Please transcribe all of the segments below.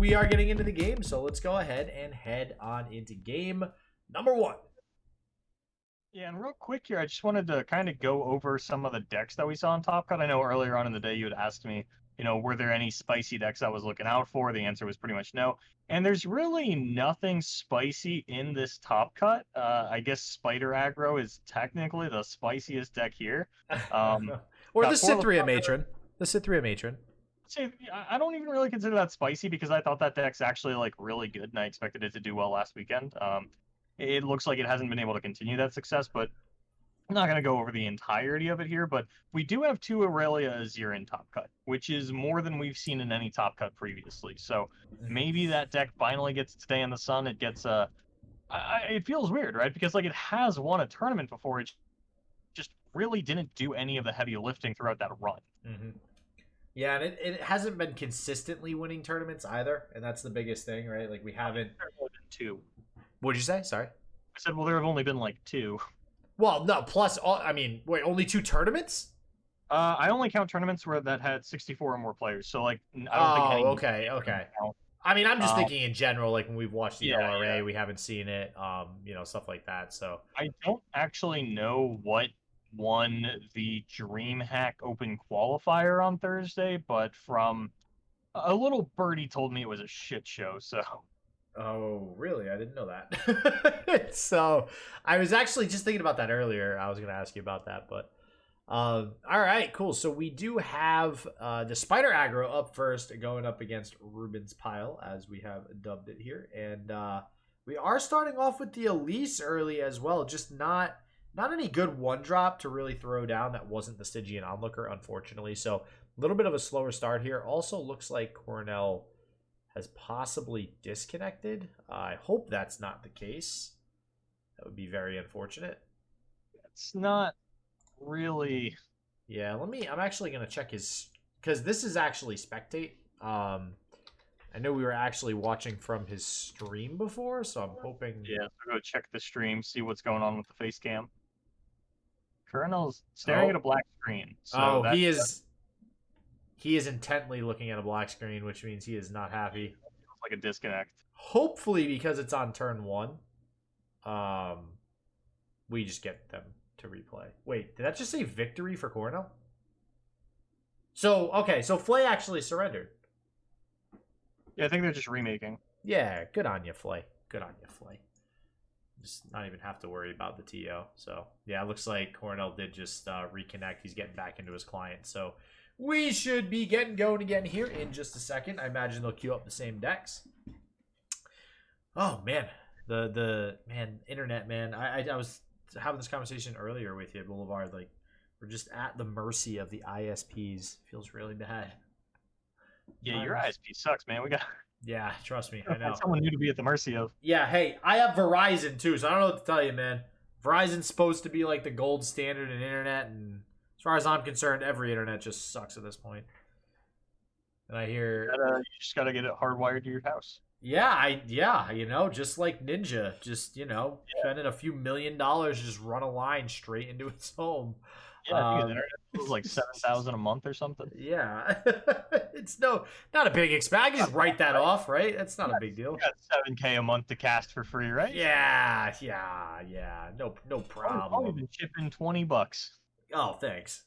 we are getting into the game, so let's go ahead and head on into game number 1. Yeah, and real quick here, I just wanted to kind of go over some of the decks that we saw on Top Cut. I know earlier on in the day you had asked me, were there any spicy decks I was looking out for? The answer was pretty much no. And there's really nothing spicy in this Top Cut. I guess Spider Aggro is technically the spiciest deck here. Or the Cithria Matron. The Cithria Matron. See, I don't even really consider that spicy because I thought that deck's actually like really good and I expected it to do well last weekend. It looks like it hasn't been able to continue that success, but I'm not going to go over the entirety of it here. But we do have 2 Aurelia Azir in Top Cut, which is more than we've seen in any Top Cut previously. So maybe that deck finally gets its day in the sun. It gets it feels weird, right? Because like it has won a tournament before. It just really didn't do any of the heavy lifting throughout that run. Mm-hmm. Yeah, and it hasn't been consistently winning tournaments either, and that's the biggest thing, right? Like we haven't. There have only been 2. What'd you say? Sorry. I said, well, there have only been like 2. Well, no. Plus, wait, only 2 tournaments? I only count tournaments where that had 64 or more players. So like, I don't think any. Okay. I mean, I'm just thinking in general, like when we've watched the LRA, we haven't seen it, stuff like that. So I don't actually know what won the DreamHack Open qualifier on Thursday, but from a little birdie told me it was a shit show. So. Oh, really? I didn't know that. So I was actually just thinking about that earlier. I was going to ask you about that, but all right, cool. So we do have the Spider Aggro up first, going up against Ruben's Pile, as we have dubbed it here. And we are starting off with the Elise early as well. Just not any good 1-drop to really throw down. That wasn't the Stygian Onlooker, unfortunately. So a little bit of a slower start here. Also looks like Cornell has possibly disconnected. I hope that's not the case. That would be very unfortunate. It's not really. Yeah, I'm actually going to check his, because this is actually Spectate. I know we were actually watching from his stream before, so I'm hoping. Yeah, so go check the stream, see what's going on with the face cam. Colonel's staring at a black screen. So he is. He is intently looking at a black screen, which means he is not happy. It's like a disconnect. Hopefully, because it's on turn 1, we just get them to replay. Wait, did that just say victory for Cornell? So, okay, so Flay actually surrendered. Yeah, I think they're just remaking. Yeah, good on you, Flay. Good on you, Flay. Just not even have to worry about the TO. So, yeah, it looks like Cornell did just reconnect. He's getting back into his client, so we should be getting going again here in just a second. I imagine they'll queue up the same decks. Oh, man. The internet, man. I was having this conversation earlier with you, Boulevard. Like, we're just at the mercy of the ISPs. Feels really bad. Yeah, your ISP sucks, man. We got. Yeah, trust me. I know. Someone new to be at the mercy of. Yeah, hey, I have Verizon, too, so I don't know what to tell you, man. Verizon's supposed to be, like, the gold standard in internet, and as far as I'm concerned, every internet just sucks at this point. And I hear you just gotta get it hardwired to your house. Yeah, just like Ninja, just spending a few $1 million to just run a line straight into its home. Yeah, I think it was like $7,000 a month or something. Yeah, it's not a big expense. I can just write that off, right? That's not a big deal. You got $7K a month to cast for free, right? Yeah. No problem. I'll even chip in $20. Oh, thanks.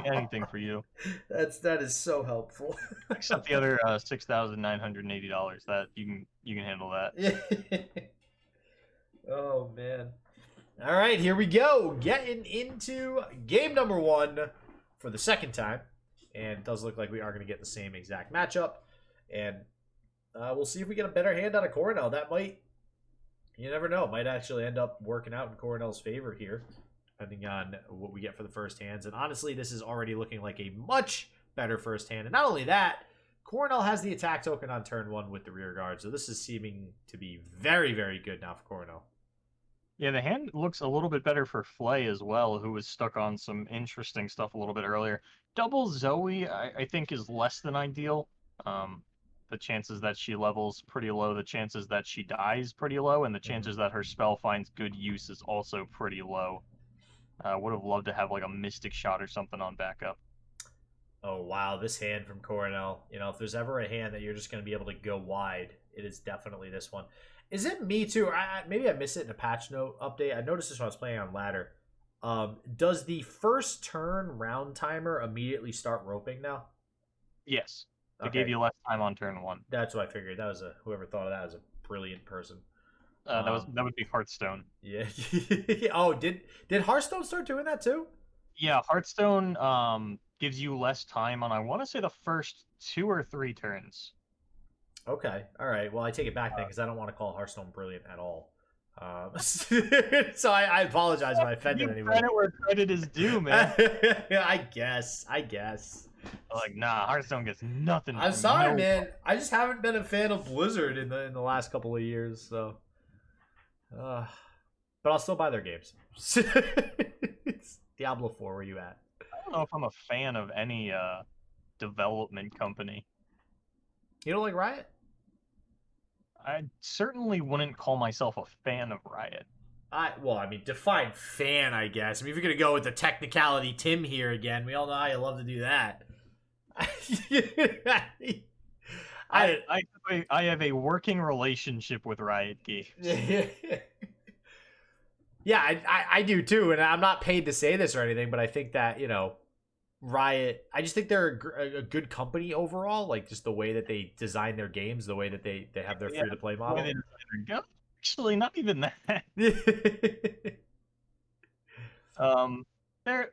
Anything for you. That is so helpful. Except the other $6,980. That you can handle that. Oh man. All right, here we go. Getting into game number 1 for the second time, and it does look like we are going to get the same exact matchup. And we'll see if we get a better hand out of Cornell. That might, you never know, might actually end up working out in Cornell's favor here, depending on what we get for the first hands. And honestly, this is already looking like a much better first hand. And not only that, Cornell has the attack token on turn 1 with the rear guard. So this is seeming to be very, very good now for Cornell. Yeah, the hand looks a little bit better for Flay as well, who was stuck on some interesting stuff a little bit earlier. Double Zoe, I think, is less than ideal. The chances that she levels pretty low, the chances that she dies pretty low, and the chances that her spell finds good use is also pretty low. Would have loved to have like a Mystic Shot or something on backup. Oh wow, this hand from Coronel. You know, if there's ever a hand that you're just going to be able to go wide, it is definitely this one. Is it me too? Maybe I missed it in a patch note update. I noticed this when I was playing on ladder. Does the first turn round timer immediately start roping now? Yes. It Okay, gave you less time on turn 1. that's what I figured. That was whoever thought of that was a brilliant person. That would be Hearthstone. Yeah. Oh, did Hearthstone start doing that too? Yeah, Hearthstone gives you less time on, I want to say, the first 2 or 3 turns. Okay. All right. Well, I take it back then because I don't want to call Hearthstone brilliant at all. So I apologize if I offended anyone. Credit where credit is due, man. I guess. Like, nah, Hearthstone gets nothing. I'm sorry, man. I just haven't been a fan of Blizzard in the last couple of years, so. But I'll still buy their games. It's Diablo 4, where you at? I don't know if I'm a fan of any development company. You don't like Riot? I certainly wouldn't call myself a fan of Riot. Well, I mean, define fan, I guess. I mean, if you're gonna go with the technicality Tim here again, we all know how you love to do that. I have a working relationship with Riot Games. Yeah, I do too, and I'm not paid to say this or anything, but I think that, you know, Riot, I just think they're a good company overall, like just the way that they design their games, the way that they have their free-to-play model. Actually, not even that. They're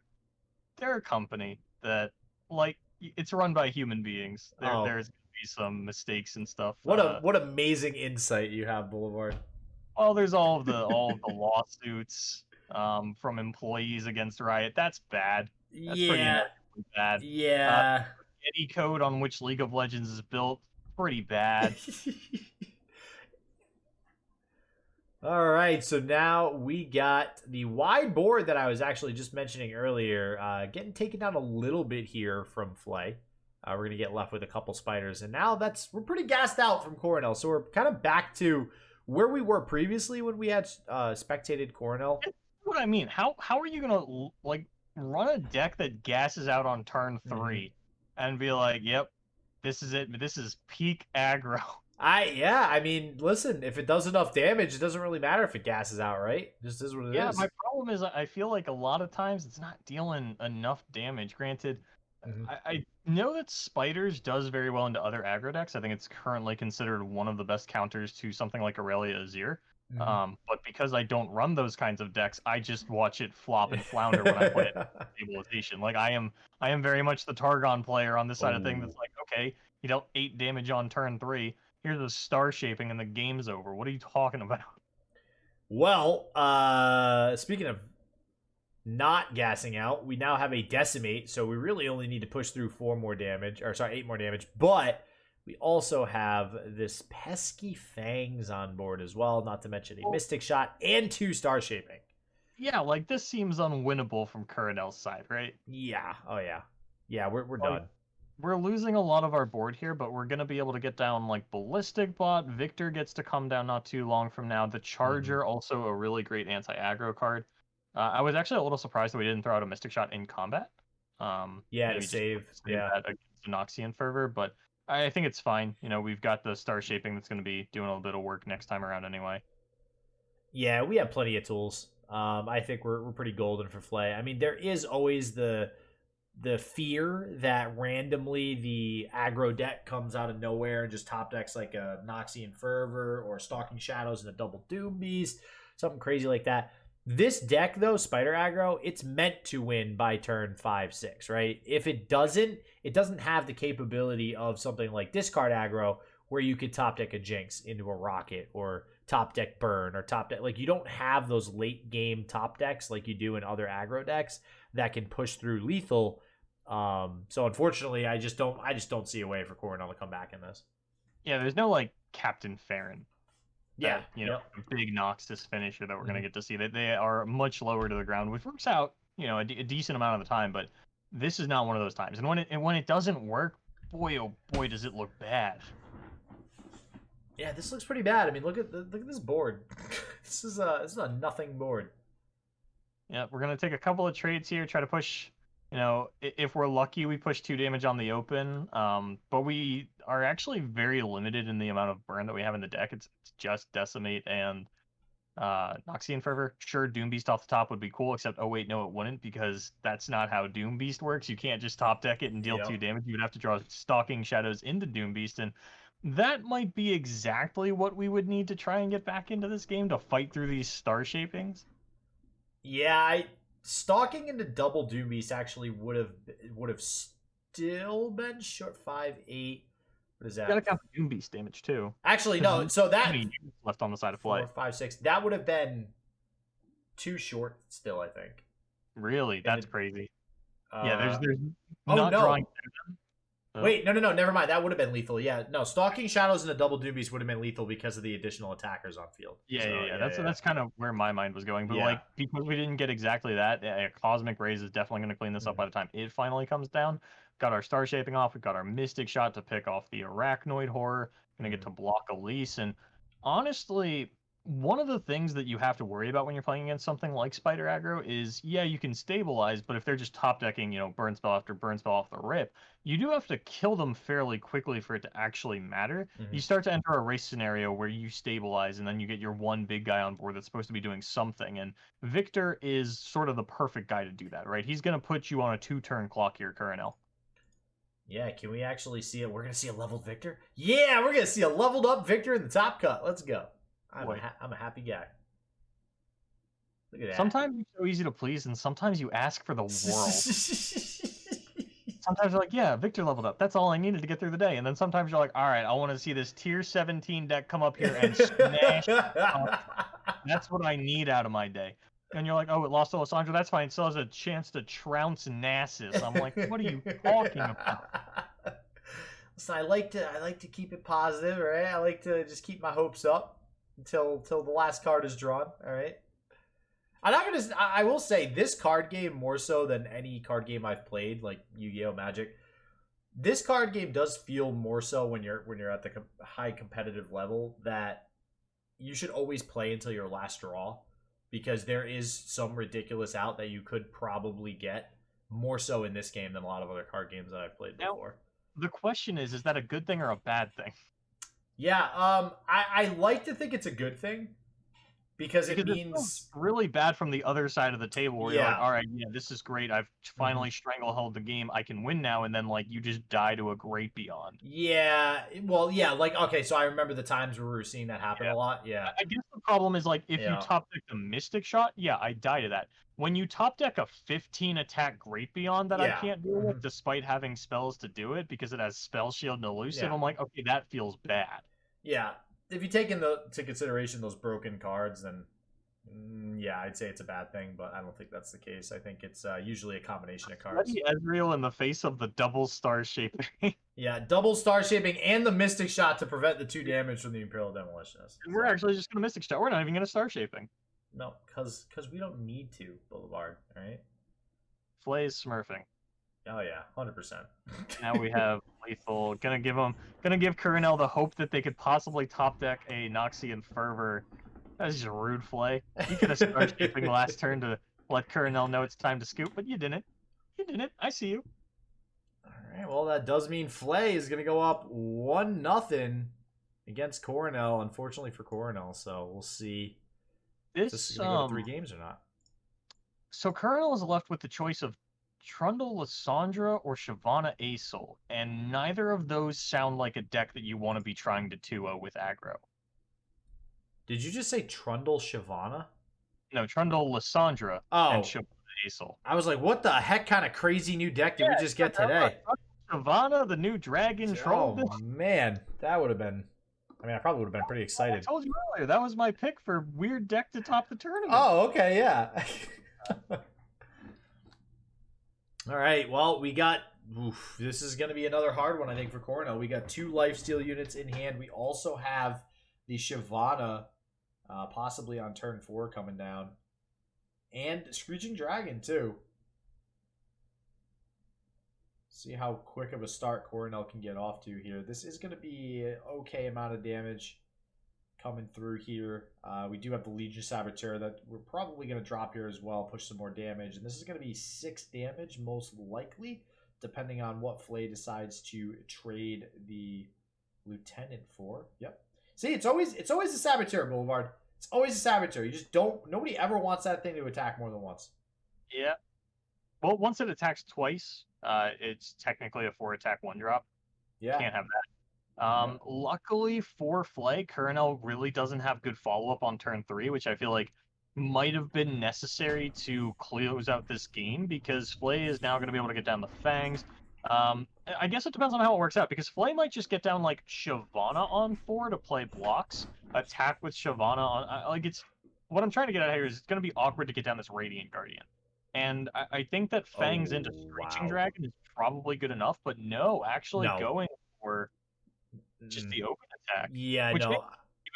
a company that, like, it's run by human beings. There's gonna be some mistakes and stuff. What amazing insight you have, Boulevard. Well, there's all of the lawsuits from employees against Riot. That's bad. That's pretty bad. Yeah. Any code on which League of Legends is built, pretty bad. All right, so now we got the wide board that I was actually just mentioning earlier, getting taken down a little bit here from Flay. We're going to get left with a couple spiders, and now we're pretty gassed out from Coronel, so we're kind of back to where we were previously when we had spectated Coronel. That's what I mean. How are you going to, like, run a deck that gasses out on turn 3 and be like, yep, this is it. This is peak aggro. I mean, listen, if it does enough damage, it doesn't really matter if it gasses out, right? It just is what it is. Yeah, my problem is I feel like a lot of times it's not dealing enough damage. Granted, I know that Spiders does very well into other aggro decks. I think it's currently considered one of the best counters to something like Aurelia Azir. But because I don't run those kinds of decks, I just watch it flop and flounder when I play it stabilization. Like I am very much the Targon player on this side of things. That's like, okay, you dealt 8 damage on turn 3. Here's a star shaping and the game's over. What are you talking about? Well, speaking of not gassing out, we now have a decimate, so we really only need to push through 8 more damage, but we also have this pesky Fangs on board as well, not to mention a Mystic Shot and 2 star shaping. Yeah, like this seems unwinnable from Coronel's side, right? Yeah. Oh yeah. Yeah, we're done. We're losing a lot of our board here, but we're going to be able to get down, like, Ballistic Bot. Victor gets to come down not too long from now. The Charger, also a really great anti-aggro card. I was actually a little surprised that we didn't throw out a Mystic Shot in combat. Yeah, to save that against Noxian Fervor, but I think it's fine. You know, we've got the Star Shaping that's going to be doing a little bit of work next time around anyway. Yeah, we have plenty of tools. I think we're pretty golden for Flay. I mean, there is always the fear that randomly the aggro deck comes out of nowhere and just top decks like a Noxian Fervor or Stalking Shadows and a double Doom Beast, something crazy like that. This deck, though, Spider Aggro, it's meant to win by turn 5-6, right? If it doesn't have the capability of something like Discard Aggro, where you could top deck a Jinx into a Rocket or top deck Burn or top deck. Like, you don't have those late game top decks like you do in other aggro decks that can push through lethal. So unfortunately, I just don't see a way for Coronel to come back in this. Yeah, there's no like Captain Farron. Yeah, big Noxus finisher that we're gonna get to see. That they are much lower to the ground, which works out, a decent amount of the time. But this is not one of those times. And when it doesn't work, boy oh boy, does it look bad. Yeah, this looks pretty bad. I mean, look at this board. This is a nothing board. Yeah, we're gonna take a couple of trades here, try to push You know, if we're lucky, we push 2 damage on the open, but we are actually very limited in the amount of burn that we have in the deck. It's just Decimate and Noxian Fervor. Sure, Doom Beast off the top would be cool, except, oh wait, no, it wouldn't, because that's not how Doom Beast works. You can't just top deck it and deal 2 damage. You would have to draw Stalking Shadows into Doom Beast, and that might be exactly what we would need to try and get back into this game to fight through these star shapings. Yeah, stalking into double Doom Beast actually would have still been short 5-8. What is that? You gotta count the Doom Beast damage too. Actually, no. So that left on the side of play. 4, 5, 6. That would have been too short still, I think. Really? That's crazy. Yeah, there's oh, not no. drawing. Wait, no, never mind. That would have been lethal. Yeah, no, Stalking Shadows and a double Doom Beast would have been lethal because of the additional attackers on field. Yeah. That's kind of where my mind was going. But like, because we didn't get exactly that, Cosmic Rays is definitely going to clean this up by the time it finally comes down. Got our star shaping off. We got our Mystic Shot to pick off the Arachnoid Horror. Going to get to block Elise. And honestly, one of the things that you have to worry about when you're playing against something like Spider Aggro is, yeah, you can stabilize, but if they're just top decking, burn spell after burn spell off the rip, you do have to kill them fairly quickly for it to actually matter. You start to enter a race scenario where you stabilize, and then you get your one big guy on board that's supposed to be doing something, and Victor is sort of the perfect guy to do that, right? He's going to put you on a 2-turn clock here, Coronel. Yeah, can we actually see it? We're going to see a leveled Victor? Yeah, we're going to see a leveled up Victor in the top cut. Let's go. I'm a happy guy. Look at that. Sometimes you're so easy to please, and sometimes you ask for the world. Sometimes you're like, yeah, Victor leveled up. That's all I needed to get through the day. And then sometimes you're like, all right, I want to see this tier 17 deck come up here and smash That's what I need out of my day. And you're like, oh, it lost to Lysandra. That's fine. It still has a chance to trounce Nasus. I'm like, what are you talking about? So I like to keep it positive, right? I like to just keep my hopes up until the last card is drawn. All right. I will say this card game, more so than any card game I've played, like Yu-Gi-Oh! Magic, this card game does feel more so when you're at the high competitive level that you should always play until your last draw, because there is some ridiculous out that you could probably get more so in this game than a lot of other card games that I've played before. The question is that a good thing or a bad thing? Yeah, I like to think it's a good thing, because it means really bad from the other side of the table where you're like, all right, yeah, this is great. I've finally stranglehold the game. I can win now. And then like you just die to a great beyond. Yeah. Well, yeah. Like, okay. So I remember the times where we were seeing that happen a lot. Yeah. I guess the problem is like, if you top deck the Mystic Shot, yeah, I die to that. When you top deck a 15 attack Great Beyond that I can't deal with, despite having spells to do it because it has Spell Shield and Elusive, I'm like, okay, that feels bad. Yeah. If you take into consideration those broken cards, then yeah, I'd say it's a bad thing, but I don't think that's the case. I think it's usually a combination of cards. Ezreal in the face of the double star shaping. Yeah, double star shaping and the Mystic Shot to prevent the 2 damage from the Imperial Demolitionist. And we're actually just going to Mystic Shot. We're not even going to star shaping. No, because we don't need to, Boulevard, all right? Flay's smurfing. Oh yeah, 100%. Now we have lethal. Gonna give Coronel the hope that they could possibly top deck a Noxian Fervor. That's just a rude Flay. You could have started shaping last turn to let Coronel know it's time to scoop, but you didn't. You didn't. I see you. All right. Well, that does mean Flay is gonna go up 1-0 against Coronel. Unfortunately for Coronel, so we'll see. This is gonna go to 3 games or not. So Coronel is left with the choice of Trundle Lysandra or Shyvana Aesol, and neither of those sound like a deck that you want to be trying to 2-0 with aggro. Did you just say Trundle Shyvana? No, Trundle Lysandra and Shyvana Aesol. I was like, what the heck kind of crazy new deck did we just get today? Shyvana, the new dragon troll. Oh man, that would have been... I mean, I probably would have been pretty excited. I told you earlier, that was my pick for weird deck to top the tournament. Oh, okay, yeah. All right, well, we got... Oof, this is going to be another hard one, I think, for Coronel. We got 2 lifesteal units in hand. We also have the Shyvana possibly on turn 4 coming down. And Screeching Dragon, too. See how quick of a start Coronel can get off to here. This is going to be an okay amount of damage. coming through here. We do have the Legion Saboteur that we're probably going to drop here as well, push some more damage. And this is going to be 6 damage, most likely, depending on what Flay decides to trade the Lieutenant for. Yep. See, it's always a Saboteur, Boulevard. It's always a Saboteur. You just don't... Nobody ever wants that thing to attack more than once. Yeah. Well, once it attacks twice, it's technically a 4-attack 1-drop. Yeah. Can't have that. Luckily for Flay, Coronel really doesn't have good follow-up on turn 3, which I feel like might have been necessary to close out this game, because Flay is now going to be able to get down the Fangs. I guess it depends on how it works out, because Flay might just get down, like, Shyvana on 4 to play blocks, attack with Shyvana on... like, it's... What I'm trying to get at here is it's going to be awkward to get down this Radiant Guardian. And I think that Fangs into Screeching Dragon is probably good enough, but no, actually going for just the open attack. Yeah, which no.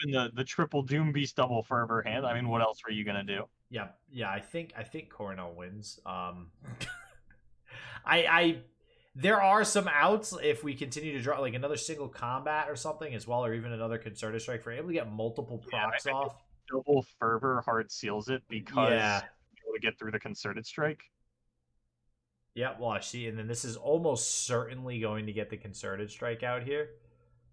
Even the triple Doom Beast double Fervor hand, I mean, what else were you going to do? Yeah, I think Coronel wins. There are some outs if we continue to draw like another single combat or something as well, or even another Concerted Strike. If we're able to get multiple procs off. Double Fervor hard seals it because you're able to get through the Concerted Strike. Yeah, well, I see. And then this is almost certainly going to get the Concerted Strike out here.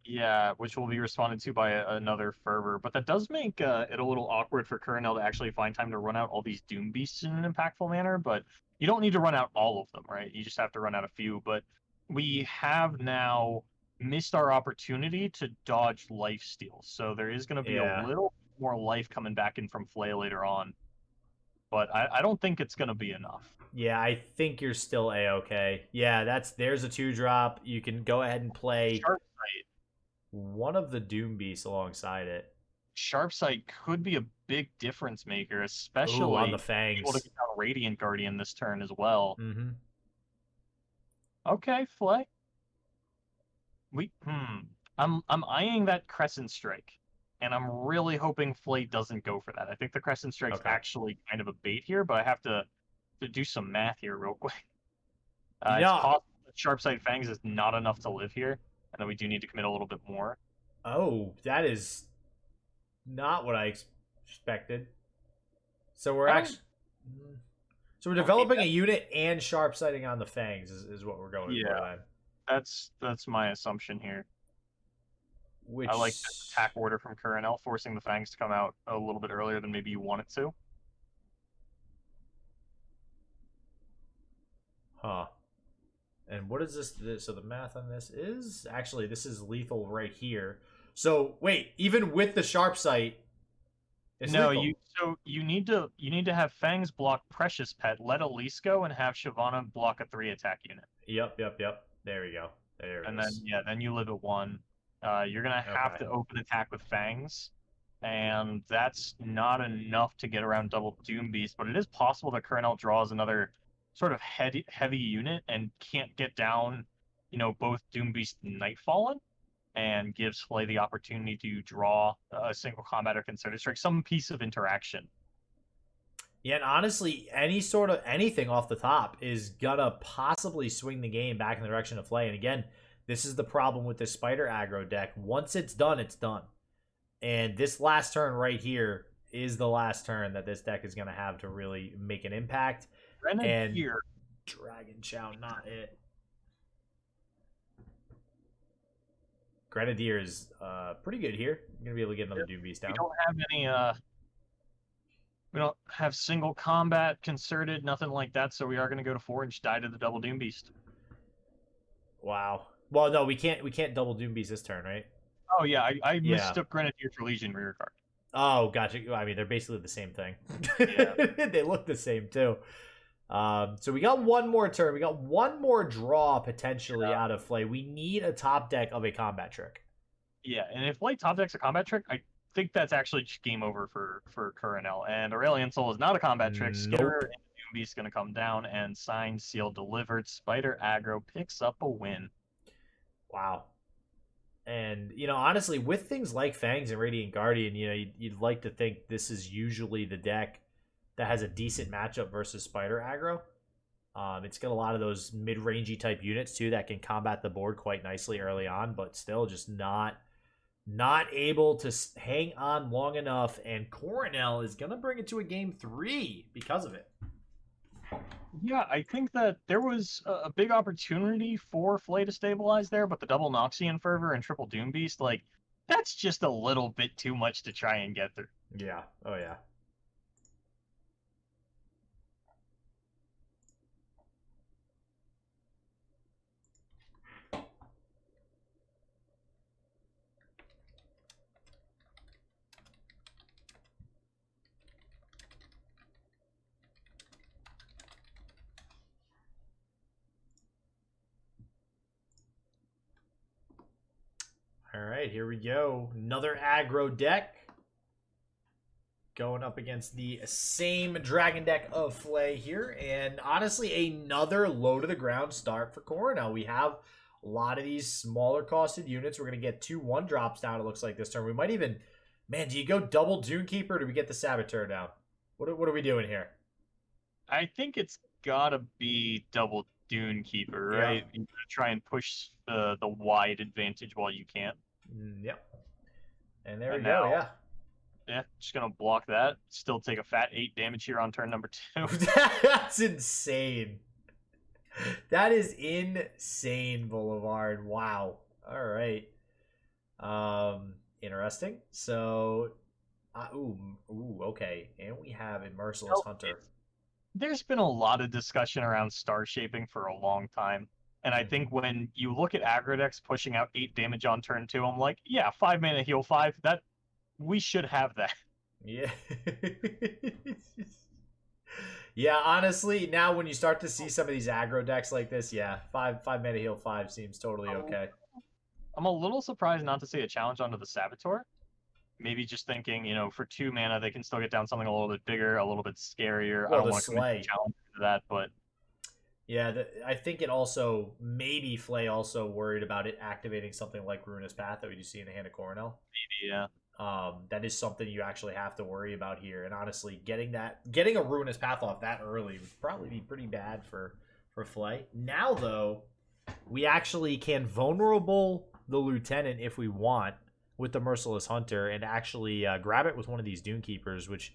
Yeah, which will be responded to by another Fervor. But that does make it a little awkward for Coronel to actually find time to run out all these Doom Beasts in an impactful manner. But you don't need to run out all of them, right? You just have to run out a few. But we have now missed our opportunity to dodge lifesteal. So there is going to be a little more life coming back in from Flay later on. But I don't think it's going to be enough. Yeah, I think you're still A-okay. Yeah, there's a 2-drop. You can go ahead and play Sharpsight. One of the Doom Beasts alongside it. Sharpsight could be a big difference maker, especially on the Fangs. Able to get down Radiant Guardian this turn as well. Mm-hmm. Okay, Flay. I'm eyeing that Crescent Strike, and I'm really hoping Flay doesn't go for that. I think the Crescent Strike's actually kind of a bait here, but I have to do some math here real quick. It's possible that Sharpsight Fangs is not enough to live here, and then we do need to commit a little bit more. Oh, that is not what I expected. So we're we're developing a unit and sharpsighting on the Fangs is what we're going for. Then. That's my assumption here. Which... I like this attack order from Coronel, forcing the Fangs to come out a little bit earlier than maybe you want it to. Huh. And what is this? So the math on this is... Actually, this is lethal right here. So, wait, even with the sharp sight... No, you need to have Fangs block Precious Pet, let Elise go, and have Shyvana block a 3-attack unit. Yep. There we go. Then you live at 1. You're gonna have to open attack with Fangs, and that's not enough to get around double Doom Beast, but it is possible that Coronel draws another sort of heavy unit and can't get down, both Doom Beast and Nightfallen, and gives Flay the opportunity to draw a single combat or Concerted Strike, some piece of interaction. Yeah, and honestly, anything off the top is gonna possibly swing the game back in the direction of Flay. And again, this is the problem with this Spider aggro deck. Once it's done, it's done. And this last turn right here is the last turn that this deck is gonna have to really make an impact. Grenadier. And Dragon Chow, not it. Grenadier is pretty good here. You're gonna be able to get another Doom Beast down. We don't have any we don't have single combat, concerted, nothing like that, so we are gonna go to 4 and just die to the double Doom Beast. Wow. Well, no, we can't double Doom Beast this turn, right? Oh yeah, I mistook Grenadier for Legion rear guard. Oh, gotcha. I mean, they're basically the same thing. Yeah. They look the same too. So we got one more turn. We got one more draw potentially out of Flay. We need a top deck of a combat trick. Yeah, and if Flay top deck's a combat trick, I think that's actually just game over for Coronel. And Aurelion Soul is not a combat trick. Skitter and Doom Beast going to come down, and signed, sealed, delivered. Spider aggro picks up a win. Wow. And, honestly, with things like Fangs and Radiant Guardian, you'd like to think this is usually the deck that has a decent matchup versus Spider aggro. It's got a lot of those mid-rangey type units, too, that can combat the board quite nicely early on, but still just not not able to hang on long enough, and Coronel is going to bring it to a game 3 because of it. Yeah, I think that there was a big opportunity for Flay to stabilize there, but the double Noxian Fervor and triple Doom Beast, like, that's just a little bit too much to try and get through. Yeah. Oh, yeah. All right, here we go. Another aggro deck. Going up against the same dragon deck of Flay here. And honestly, another low to the ground start for Coronel. We have a lot of these smaller costed units. We're going to get 2 1-drops down, it looks like, this turn. We might even... Man, do you go double Dunekeeper or do we get the Saboteur down? What are we doing here? I think it's gotta be double Dunekeeper, right? Yeah. You gotta try and push the wide advantage while you can. Yep. And there And we go, now- yeah. Yeah, just gonna block that. Still take a fat 8 damage here on turn number 2. That's insane. That is insane, Boulevard. Wow. All right. Interesting. So, okay. And we have a Merciless Hunter. There's been a lot of discussion around star shaping for a long time. And I think when you look at aggro decks pushing out 8 damage on turn 2, I'm like, yeah, 5 mana heal 5. That we should have that. Yeah. Yeah, honestly, now when you start to see some of these aggro decks like this, yeah, 5 mana heal 5 seems totally okay. I'm a little surprised not to see a challenge onto the Saboteur. Maybe just thinking, for 2 mana, they can still get down something a little bit bigger, a little bit scarier. Well, I don't want to commit a challenge to that, but... Yeah, I think it also, maybe Flay also worried about it activating something like Ruinous Path that we do see in the hand of Coronel. Maybe, yeah. That is something you actually have to worry about here. And honestly, getting a Ruinous Path off that early would probably be pretty bad for Flay. Now, though, we actually can vulnerable the Lieutenant if we want with the Merciless Hunter and actually grab it with one of these Dunekeepers, which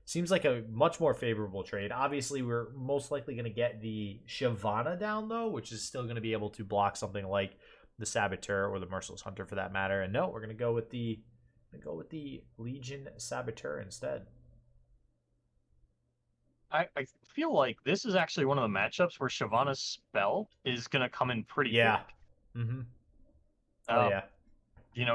seems like a much more favorable trade. Obviously, we're most likely going to get the Shyvana down, though, which is still going to be able to block something like the Saboteur or the Merciless Hunter for that matter. And no, we're going to go with the Legion Saboteur instead. I feel like this is actually one of the matchups where Shyvana's spell is going to come in pretty quick. Mm-hmm. Oh, yeah.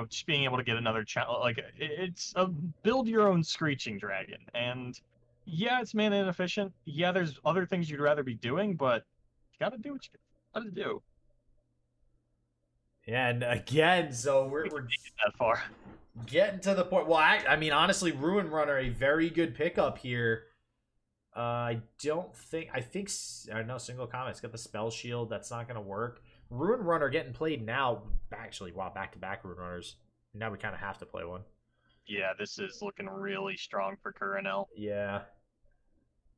Just being able to get another challenge, like it's a build your own Screeching Dragon, and yeah, it's mana inefficient. Yeah, there's other things you'd rather be doing, but you gotta do what you gotta do. Yeah, and again, so we're that far. Getting to the point. Well, I mean, honestly, Ruin Runner, a very good pickup here. I think no single comment. It's got the spell shield. That's not gonna work. Ruin Runner getting played now. Actually, wow, back-to-back Ruin Runners. Now we kind of have to play one. Yeah, this is looking really strong for Coronel. Yeah.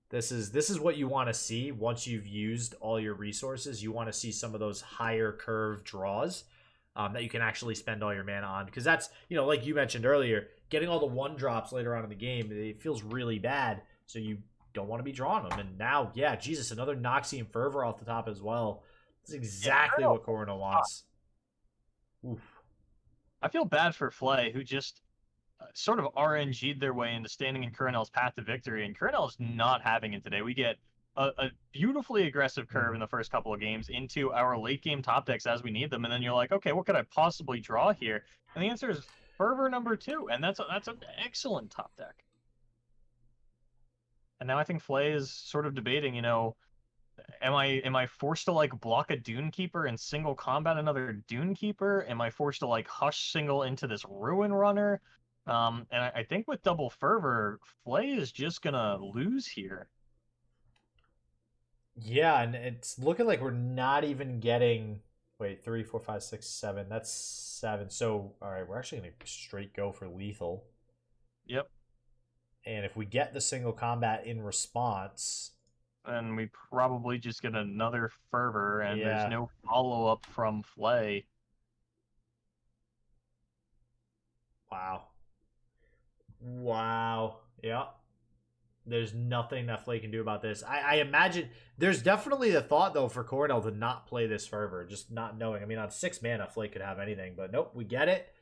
This is what you want to see once you've used all your resources. You want to see some of those higher curve draws that you can actually spend all your mana on. Because that's, like you mentioned earlier, getting all the 1-drops later on in the game, it feels really bad. So you don't want to be drawing them. And now, yeah, Jesus, another Noxian Fervor off the top as well. That's exactly what Coronel wants. Oof. I feel bad for Flay, who just sort of RNG'd their way into standing in Coronel's path to victory, and Coronel's not having it today. We get a beautifully aggressive curve in the first couple of games into our late game top decks as we need them, and then you're like, okay, what could I possibly draw here? And the answer is Fervor number 2, and that's an excellent top deck. And now I think Flay is sort of debating, am I forced to block a Dunekeeper and single combat another Dunekeeper? Am I forced to hush single into this Ruin Runner? And I think with double Fervor, Flay is just gonna lose here. Yeah, and it's looking like we're not even getting 3, 4, 5, 6, 7. That's 7. So all right, we're actually gonna straight go for lethal. Yep. And if we get the single combat in response, then we probably just get another Fervor, and there's no follow-up from Flay. Wow. Wow. Yeah. There's nothing that Flay can do about this. I imagine there's definitely the thought, though, for Cornell to not play this Fervor, just not knowing. I mean, on 6 mana, Flay could have anything, but nope, we get it.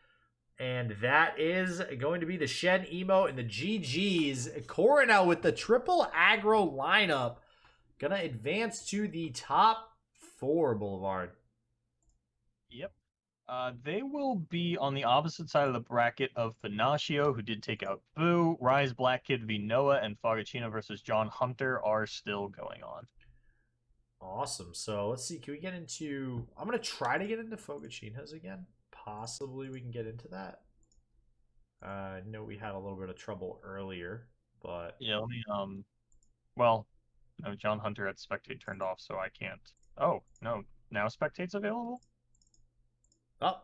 And that is going to be the Shen Emo and the GG's. Coronel with the triple aggro lineup. Gonna advance to the top 4, Boulevard. Yep. They will be on the opposite side of the bracket of Finaccio, who did take out Boo. Rise Black Kid v Noah and Fogacinha versus John Hunter are still going on. Awesome. So let's see. Can we get into... I'm going to try to get into Fogacinha's again. Possibly we can get into that. I know we had a little bit of trouble earlier, but... Yeah, let me, well, no, John Hunter had Spectate turned off, so I can't. Oh, no. Now Spectate's available? Oh,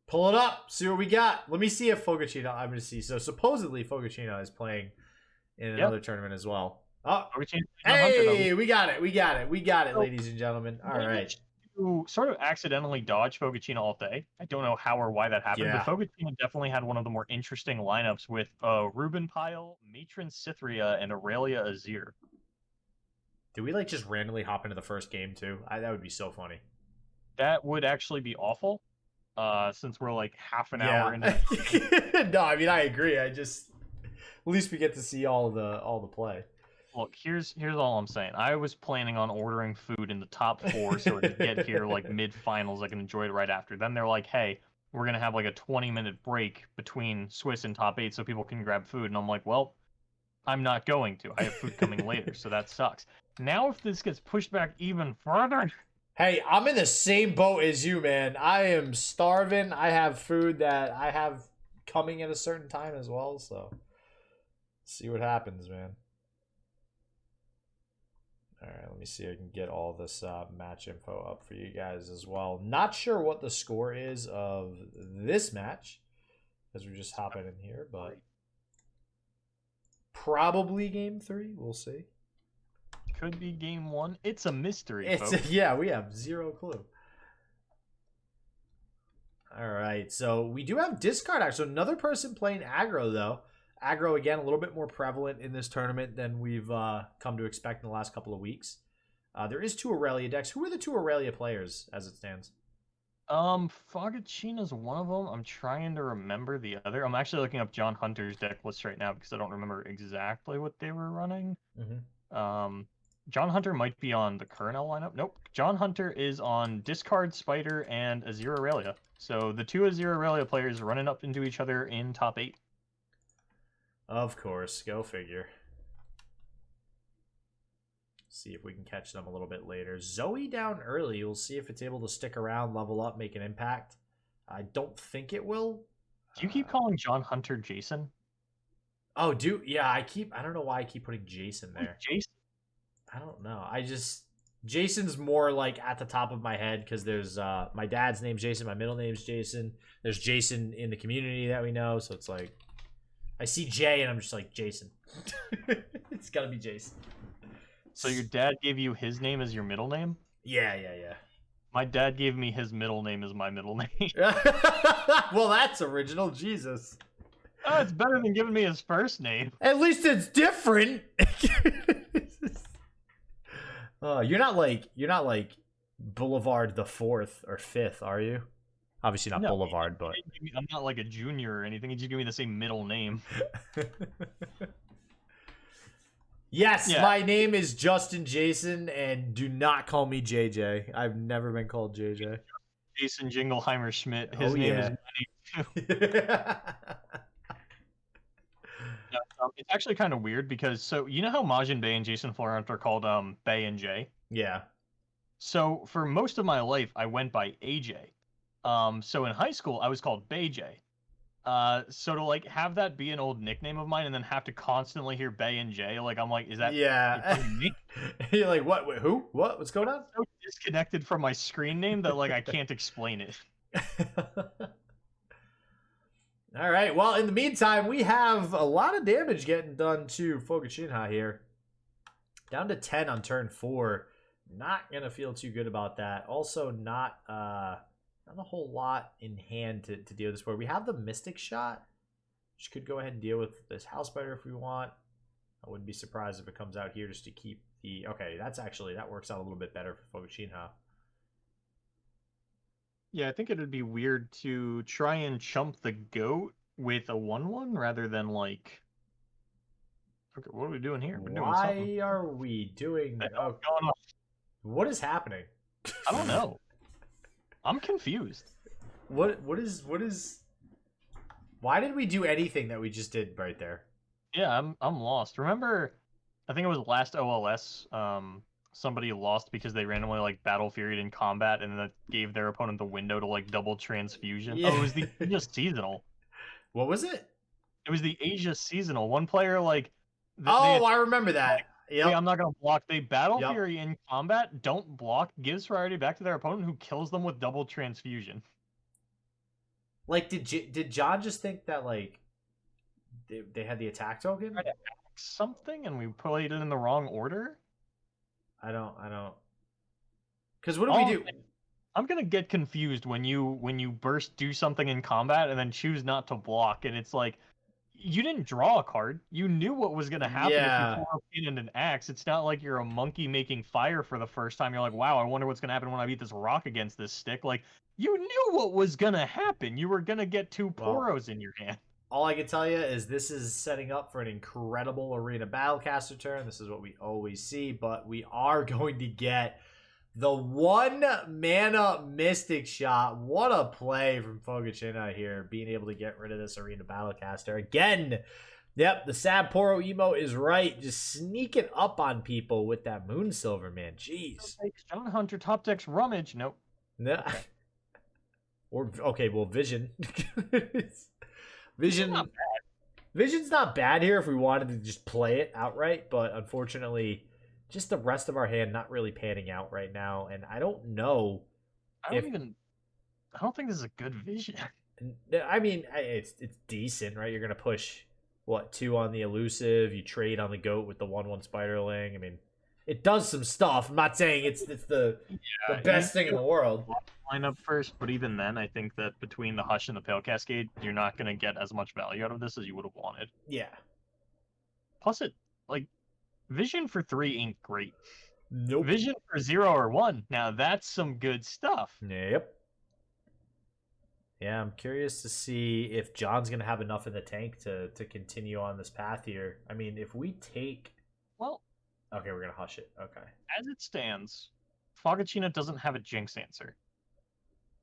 pull it up. See what we got. Let me see if Fogacinha... I'm going to see. So supposedly Fogacinha is playing in another tournament as well. Oh, hey, we got it. We got it. We got it, ladies and gentlemen. All right. To sort of accidentally dodge Fogacinha all day. I don't know how or why that happened, but Fogacinha definitely had one of the more interesting lineups with Ruben Pyle, Matron Cythria, and Aurelia Azir. Did we like just randomly hop into the first game too? That would be so funny. That would actually be awful. Since we're like half an hour into No, I mean I agree. I just at least we get to see all the play. Look, here's all I'm saying. I was planning on ordering food in the top 4 so I could get here like mid-finals. I can enjoy it right after. Then they're like, hey, we're going to have like a 20-minute break between Swiss and top 8 so people can grab food. And I'm like, well, I'm not going to. I have food coming later, so that sucks. Now if this gets pushed back even further... Hey, I'm in the same boat as you, man. I am starving. I have food that I have coming at a certain time as well, so see what happens, man. All right, let me see if I can get all this match info up for you guys as well. Not sure what the score is of this match, as we're just hopping in here, but probably game 3. We'll see. Could be game 1. It's a mystery, folks. Yeah, we have zero clue. All right, so we do have discard aggro. So another person playing aggro, though. Aggro, again, a little bit more prevalent in this tournament than we've come to expect in the last couple of weeks. There is 2 Aurelia decks. Who are the 2 Aurelia players as it stands? Fogacina's one of them. I'm trying to remember the other. I'm actually looking up John Hunter's deck list right now because I don't remember exactly what they were running. John Hunter might be on the Kernel lineup. Nope. John Hunter is on Discard, Spider, and Azir Aurelia. So the 2 Azir Aurelia players running up into each other in top 8. Of course. Go figure. See if we can catch them a little bit later. Zoe down early. We'll see if it's able to stick around, level up, make an impact. I don't think it will. Do you keep calling John Hunter Jason? Oh, yeah, I don't know why I keep putting Jason there. Jason? I don't know. Jason's more like at the top of my head because there's my dad's name's Jason, my middle name's Jason. There's Jason in the community that we know, so it's like I see Jay and I'm just like Jason. It's gotta be Jason. So your dad gave you his name as your middle name? Yeah. My dad gave me his middle name as my middle name. Well, that's original. Jesus. Oh, it's better than giving me his first name. At least it's different. You're not like Boulevard the 4th or 5th, are you? Obviously not Boulevard, but I'm not like a junior or anything. He just give me the same middle name. Yes, my name is Justin Jason, and do not call me JJ. I've never been called JJ. Jason Jingleheimer Schmidt. His name is my name too. It's actually kind of weird because, so you know how Majin Bay and Jason Florent are called Bay and Jay? Yeah. So for most of my life, I went by AJ. So in high school, I was called Bay J. So to like have that be an old nickname of mine and then have to constantly hear Bay and Jay, like I'm like, is that me? You're like, what? Wait, who? What? What's going on? So disconnected from my screen name that like I can't explain it. All right. Well, in the meantime, we have a lot of damage getting done to Fogacinha here. Down to 10 on turn 4. Not gonna feel too good about that. Also, not a whole lot in hand to deal with this. Where we have the Mystic Shot. Just could go ahead and deal with this house spider if we want. I wouldn't be surprised if it comes out here just to keep the... Okay, that works out a little bit better for Fogacinha. Yeah, I think it would be weird to try and chump the goat with a 1/1 rather than like... Okay, what are we doing here? We're doing something. Why are we doing... Oh, going on? What is happening? I don't know. I'm confused. What is... Why did we do anything that we just did right there? Yeah, I'm lost. Remember, I think it was last OLS, somebody lost because they randomly like battle furied in combat and that gave their opponent the window to like double transfusion. Yeah. Oh, it was the Asia seasonal. What was it? It was the Asia seasonal. One player like I remember that. Like, yep. Hey, I'm not gonna block. They battle fury in combat, don't block, gives priority back to their opponent who kills them with double transfusion. Like, did John just think that like they had the attack token? Something, and we played it in the wrong order. I don't. Because what do we do? I'm gonna get confused when you burst do something in combat and then choose not to block, and it's like you didn't draw a card. You knew what was gonna happen if you tore a pin and an axe. It's not like you're a monkey making fire for the first time. You're like, wow, I wonder what's gonna happen when I beat this rock against this stick. Like, you knew what was gonna happen. You were gonna get two poros in your hand. All I can tell you is this is setting up for an incredible arena battlecaster turn. This is what we always see, but we are going to get the 1 mana Mystic Shot. What a play from Fogacinha here, being able to get rid of this arena battlecaster again. Yep, the sad Poro emo is right, just sneaking up on people with that Moonsilver, man. Jeez. John Hunter top decks rummage. Nope. No. Or okay, well, Vision. Vision's not bad here if we wanted to just play it outright, but unfortunately, just the rest of our hand not really panning out right now, and I don't know. I don't think this is a good Vision. I mean, it's decent, right? You're gonna push what 2 on the elusive. You trade on the goat with the 1/1 spiderling. I mean, it does some stuff. I'm not saying it's the best thing in the world. Line up first, but even then, I think that between the Hush and the Pale Cascade, you're not going to get as much value out of this as you would have wanted. Yeah. Plus, Vision for 3 ain't great. Nope. Vision for 0 or 1, now that's some good stuff. Yep. Yeah, I'm curious to see if John's going to have enough in the tank to continue on this path here. I mean, if we take... Well... Okay, we're going to hush it. Okay. As it stands, Fogacinha doesn't have a Jinx answer.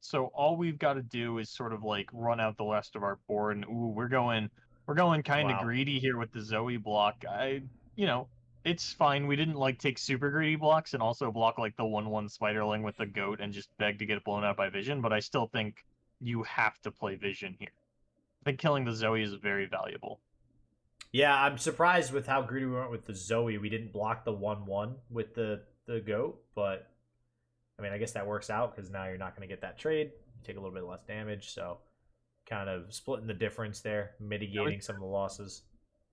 So all we've got to do is sort of like run out the rest of our board, and we're going kind of greedy here with the Zoe block. It's fine. We didn't like take super greedy blocks and also block like the 1/1 Spiderling with the goat and just beg to get blown out by Vision, but I still think you have to play Vision here. I think killing the Zoe is very valuable. Yeah, I'm surprised with how greedy we went with the Zoe. We didn't block the 1/1 with the goat, but I mean, I guess that works out because now you're not going to get that trade. You take a little bit less damage, so kind of splitting the difference there, mitigating some of the losses.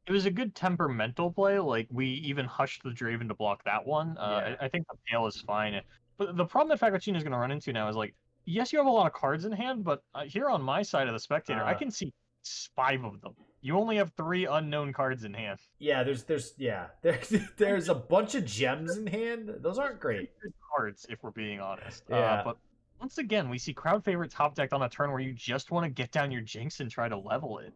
It was a good temperamental play. Like, we even hushed the Draven to block that one. I think the Pale is fine. But the problem that Fogacinha is going to run into now is, like, yes, you have a lot of cards in hand, but here on my side of the spectator, I can see 5 of them. You only have 3 unknown cards in hand. Yeah, there's a bunch of gems in hand. Those aren't great cards, if we're being honest. Yeah. But once again, we see crowd favorite top decked on a turn where you just want to get down your Jinx and try to level it.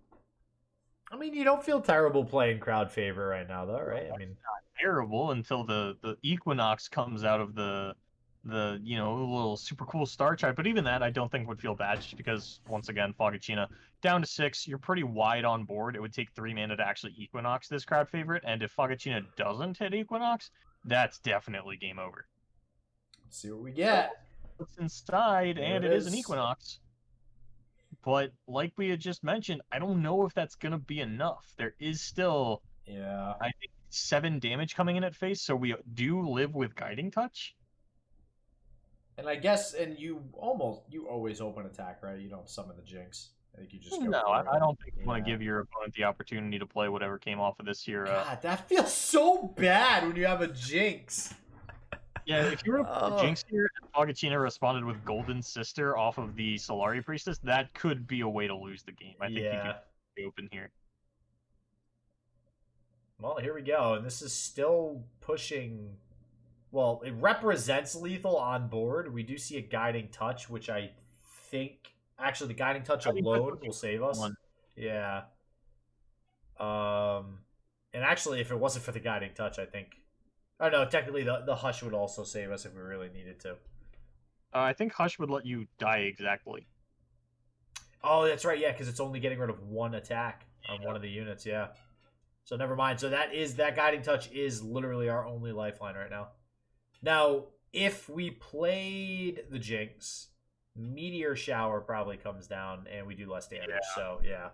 I mean, you don't feel terrible playing crowd favor right now, though, right? I mean, not terrible until the Equinox comes out of the little super cool star chart. But even that, I don't think would feel bad, just because once again, Fogacinha down to 6. You're pretty wide on board. It would take 3 mana to actually Equinox this crowd favorite, and if Fogacinha doesn't hit Equinox, that's definitely game over. Let's see what we get. What's inside, and it is an Equinox. But like we had just mentioned, I don't know if that's going to be enough. There is still, I think, 7 damage coming in at face, so we do live with Guiding Touch. And I guess, you always open attack, right? You don't summon the Jinx. I think you just go No, I don't think you want to give your opponent the opportunity to play whatever came off of this here. God, that feels so bad when you have a Jinx. Yeah, if you were to play Jinx here and Fogacinha responded with Golden Sister off of the Solari Priestess, that could be a way to lose the game. I think you can be open here. Well, here we go. And this is still pushing... Well, it represents lethal on board. We do see a guiding touch, which I think... Actually, the guiding touch alone will save us. Yeah. And actually, if it wasn't for the guiding touch, I think... Oh, no, technically the Hush would also save us if we really needed to. I think Hush would let you die exactly. Oh, that's right, yeah, because it's only getting rid of one attack on one of the units, yeah. So never mind. So that guiding touch is literally our only lifeline right now. Now, if we played the Jinx, Meteor Shower probably comes down and we do less damage. Yeah. So yeah.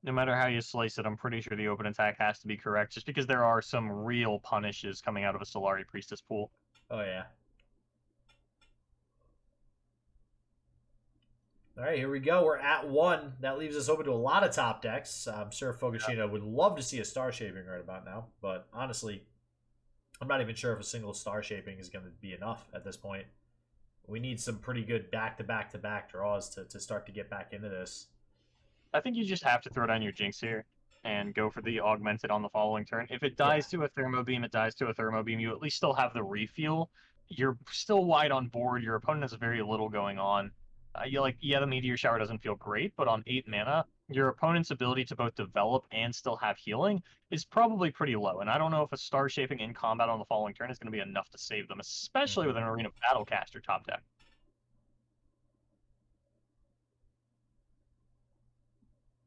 No matter how you slice it, I'm pretty sure the open attack has to be correct, just because there are some real punishes coming out of a Solari Priestess pool. Oh yeah. All right, here we go. We're at 1. That leaves us open to a lot of top decks. I'm sure Fogacinha would love to see a Star Shaping right about now, but honestly, I'm not even sure if a single Star Shaping is going to be enough at this point. We need some pretty good back-to-back-to-back draws to start to get back into this. I think you just have to throw down your Jinx here and go for the Augmented on the following turn. If it dies to a Thermo Beam, it dies to a Thermo Beam. You at least still have the refuel. You're still wide on board. Your opponent has very little going on. The Meteor Shower doesn't feel great, but on 8 mana, your opponent's ability to both develop and still have healing is probably pretty low. And I don't know if a Star Shaping in combat on the following turn is going to be enough to save them, especially with an Arena Battlecaster top deck.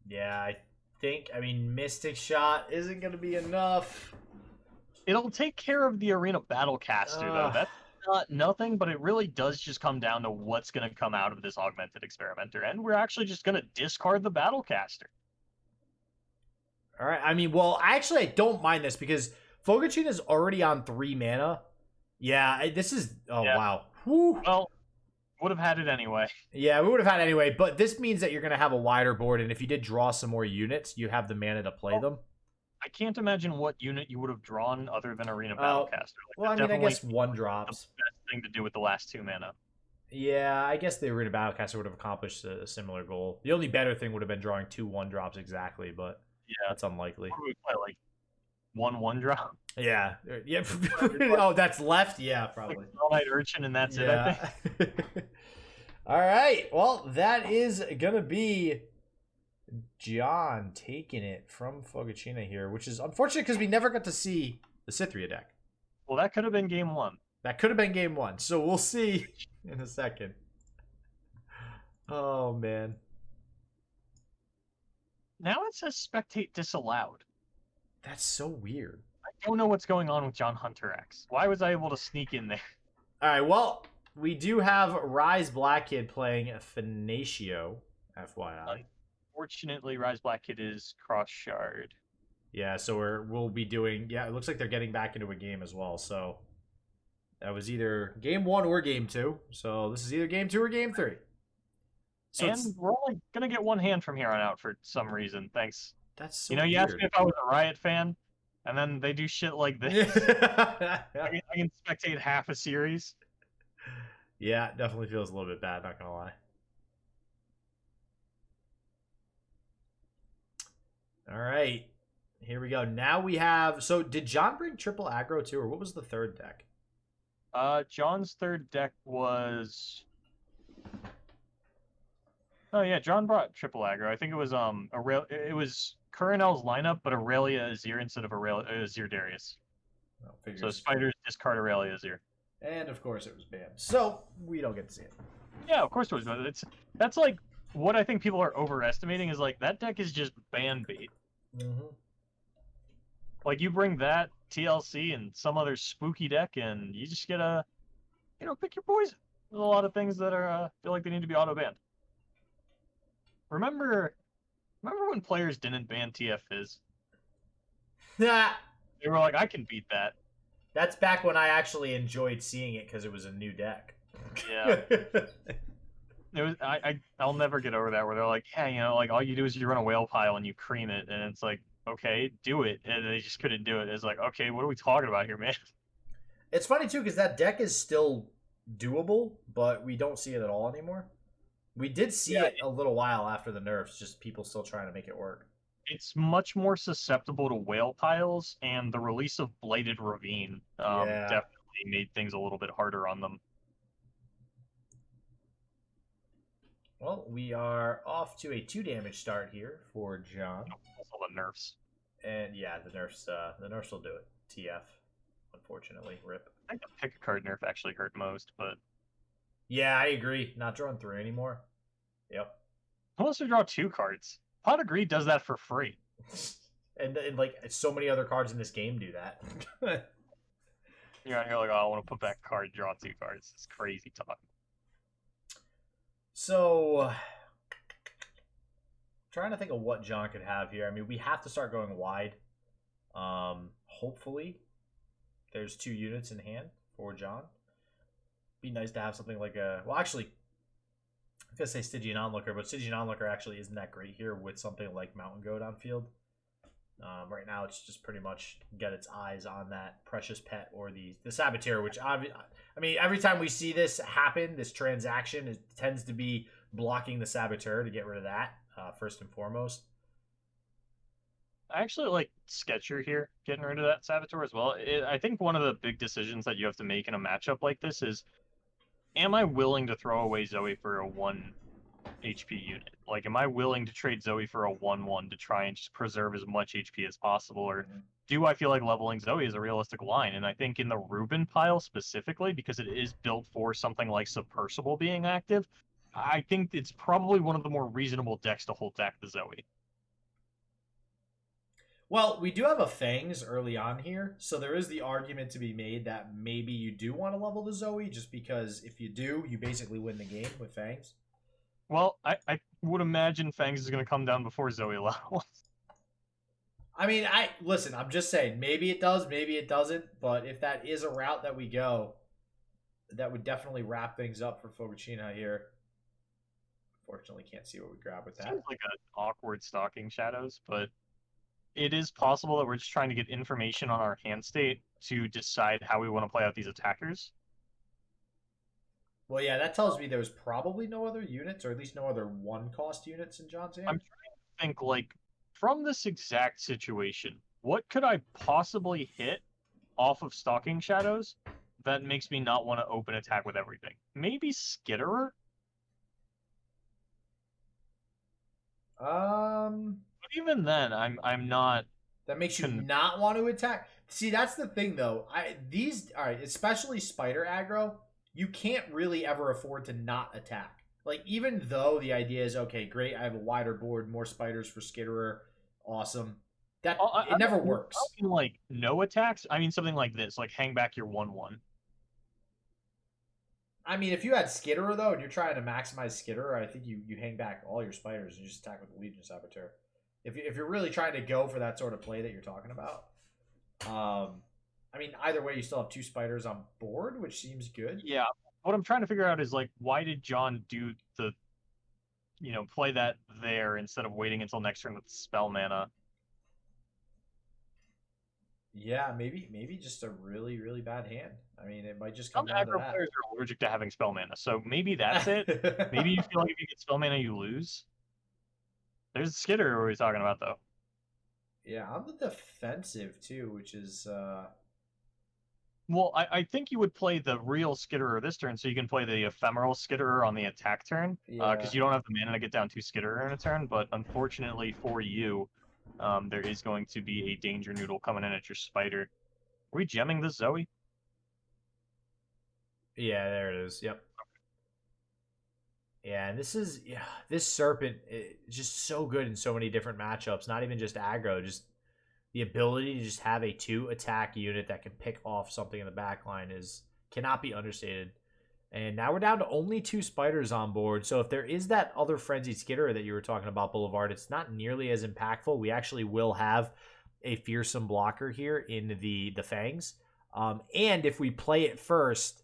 Yeah, I mean, Mystic Shot isn't going to be enough. It'll take care of the Arena Battlecaster, though. That's not nothing, but it really does just come down to what's going to come out of this Augmented Experimenter, and we're actually just going to discard the Battlecaster. All right, I mean, well, actually, I don't mind this, because Fogacinha is already on 3 mana. Yeah, this is... Oh, yeah. Wow. Whew. Well... would have had it anyway. Yeah, we would have had it anyway, but this means that you're going to have a wider board, and if you did draw some more units, you have the mana to play them. I can't imagine what unit you would have drawn other than Arena Battlecaster. Well, I mean, I guess 1-drops. The best thing to do with the last 2 mana. Yeah, I guess the Arena Battlecaster would have accomplished a similar goal. The only better thing would have been drawing 2 1-drops exactly, but yeah, that's unlikely. What would we play, like 1 1-drop? Yeah. Yeah. Oh, that's left? Yeah, probably. Like All Night Urchin, and that's it, I think. All right. Well, that is going to be John taking it from Fogacinha here, which is unfortunate because we never got to see the Cythria deck. Well, that could have been game 1. That could have been game 1. So we'll see in a second. Oh, man. Now it says spectate disallowed. That's so weird. I don't know what's going on with JohnHunterX. Why was I able to sneak in there? All right, well, we do have Rise Black Kid playing Finatio, FYI. Unfortunately, Rise Black Kid is cross shard. Yeah, so we'll be doing... Yeah, it looks like they're getting back into a game as well, so... That was either game 1 or game 2. So this is either game 2 or game 3. So and we're only going to get 1 hand from here on out for some reason. Thanks. That's so you asked me if I was a Riot fan, and then they do shit like this. I can spectate half a series. Yeah, it definitely feels a little bit bad, not going to lie. All right. Here we go. Now we have... So did John bring triple aggro too, or what was the third deck? John's third deck was... Oh yeah, John brought triple aggro. I think it was it was Coronel's lineup, but Aurelia Azir instead of Azir Darius. So Spiders discard Aurelia Azir. And of course it was banned. So we don't get to see it. Yeah, of course it was. That's like what I think people are overestimating is like that deck is just ban bait. Mm-hmm. Like you bring that TLC and some other spooky deck, and you just get pick your poison. There's a lot of things that are feel like they need to be auto banned. Remember when players didn't ban TF Fizz? Yeah. They were like, I can beat that. That's back when I actually enjoyed seeing it because it was a new deck. Yeah. I'll never get over that where they're like, yeah, like all you do is you run a whale pile and you cream it, and it's like, okay, do it, and they just couldn't do it. It's like, okay, what are we talking about here, man? It's funny too because that deck is still doable, but we don't see it at all anymore. We did see it a little while after the nerfs, just people still trying to make it work. It's much more susceptible to whale piles, and the release of Bladed Ravine Yeah. definitely made things a little bit harder on them. Well, we are off to a 2 damage start here for John. Also the nerfs. And yeah, the nerfs will do it. TF, unfortunately, rip. I think the pick a card nerf actually hurt most, but yeah, I agree. Not drawing 3 anymore. Yep. unless we draw 2 cards, Pot of Greed does that for free. and like so many other cards in this game do that. You're out here like, oh, I want to put back a card, draw 2 cards. It's crazy talk. So, trying to think of what John could have here. I mean, we have to start going wide. Hopefully, there's 2 units in hand for John. Be nice to have something like a... Well, actually, I was going to say Stygian Onlooker, but Stygian Onlooker actually isn't that great here with something like Mountain Goat on field. Right now, it's just pretty much get its eyes on that precious pet or the Saboteur, which I mean, every time we see this happen, this transaction, it tends to be blocking the Saboteur to get rid of that, first and foremost. I actually like Sketcher here, getting rid of that Saboteur as well. I think one of the big decisions that you have to make in a matchup like this is, am I willing to throw away Zoe for a 1 HP unit? Like, am I willing to trade Zoe for a 1/1 to try and just preserve as much HP as possible? Or do I feel like leveling Zoe is a realistic line? And I think in the Ruben pile specifically, because it is built for something like Submersible being active, I think it's probably one of the more reasonable decks to hold back the Zoe. Well, we do have a Fangs early on here, so there is the argument to be made that maybe you do want to level the Zoe, just because if you do, you basically win the game with Fangs. Well, I would imagine Fangs is going to come down before Zoe levels. I mean, listen, I'm just saying, maybe it does, maybe it doesn't, but if that is a route that we go, that would definitely wrap things up for Fogacinha here. Unfortunately, can't see what we grab with that. Seems like an awkward Stalking Shadows, but it is possible that we're just trying to get information on our hand state to decide how we want to play out these attackers. Well, yeah, that tells me there's probably no other units, or at least no other 1-cost units in John's hand. I'm trying to think, like, from this exact situation, what could I possibly hit off of Stalking Shadows that makes me not want to open attack with everything? Maybe Skitterer? But even then, I'm not. That makes you not want to attack. See, that's the thing, though. All right, especially Spider aggro, you can't really ever afford to not attack. Like, even though the idea is, okay, great, I have a wider board, more spiders for Skitterer, awesome. It never works. I mean, like, no attacks? I mean, something like this, like, hang back your 1/1. I mean, if you had Skitterer, though, and you're trying to maximize Skitterer, I think you hang back all your spiders and you just attack with the Legion Saboteur. If you're really trying to go for that sort of play that you're talking about. I mean, either way, you still have 2 spiders on board, which seems good. Yeah. What I'm trying to figure out is, like, why did John do the, play that there instead of waiting until next turn with spell mana? Yeah, maybe just a really, really bad hand. I mean, it might just come Some down to aggro that. players are allergic to having spell mana, so maybe that's it. Maybe you feel like if you get spell mana, you lose. There's Skitter we're talking about, though. Yeah, on the defensive, too, which is... Well, I think you would play the real Skitterer this turn, so you can play the ephemeral Skitterer on the attack turn, because you don't have the mana to get down 2 Skitterer in a turn, but unfortunately for you, there is going to be a Danger Noodle coming in at your Spider. Are we gemming this Zoe? Yeah, there it is. Yep. Yeah, and this Serpent is just so good in so many different matchups, not even just aggro, just the ability to just have a 2-attack unit that can pick off something in the backline cannot be understated. And now we're down to only 2 spiders on board, so if there is that other Frenzied Skitterer that you were talking about, Boulevard, it's not nearly as impactful. We actually will have a fearsome blocker here in the Fangs. And if we play it first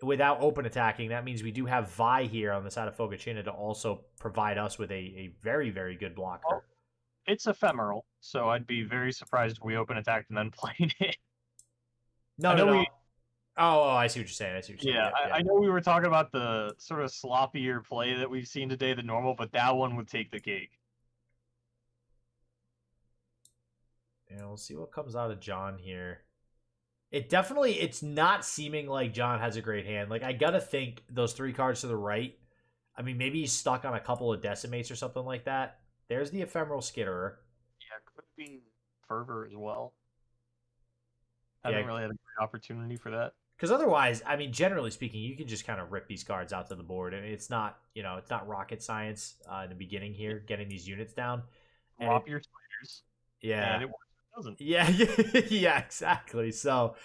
without open attacking, that means we do have Vi here on the side of Fogacinha to also provide us with a very, very good blocker. Well, it's ephemeral, so I'd be very surprised if we open attacked and then played it. No. Oh, I see what you're saying. Yeah, I know we were talking about the sort of sloppier play that we've seen today than normal, but that one would take the cake. we'll see what comes out of John here. It's not seeming like John has a great hand. Like, I gotta think those 3 cards to the right. I mean, maybe he's stuck on a couple of decimates or something like that. There's the Ephemeral Skitterer. Yeah, could be Fervor as well. Yeah. Haven't really had a great opportunity for that. Because otherwise, I mean, generally speaking, you can just kind of rip these cards out to the board. I mean, it's not, it's not rocket science in the beginning here, getting these units down. Drop your spiders. Yeah. And it works. It doesn't. Yeah, yeah, exactly. So,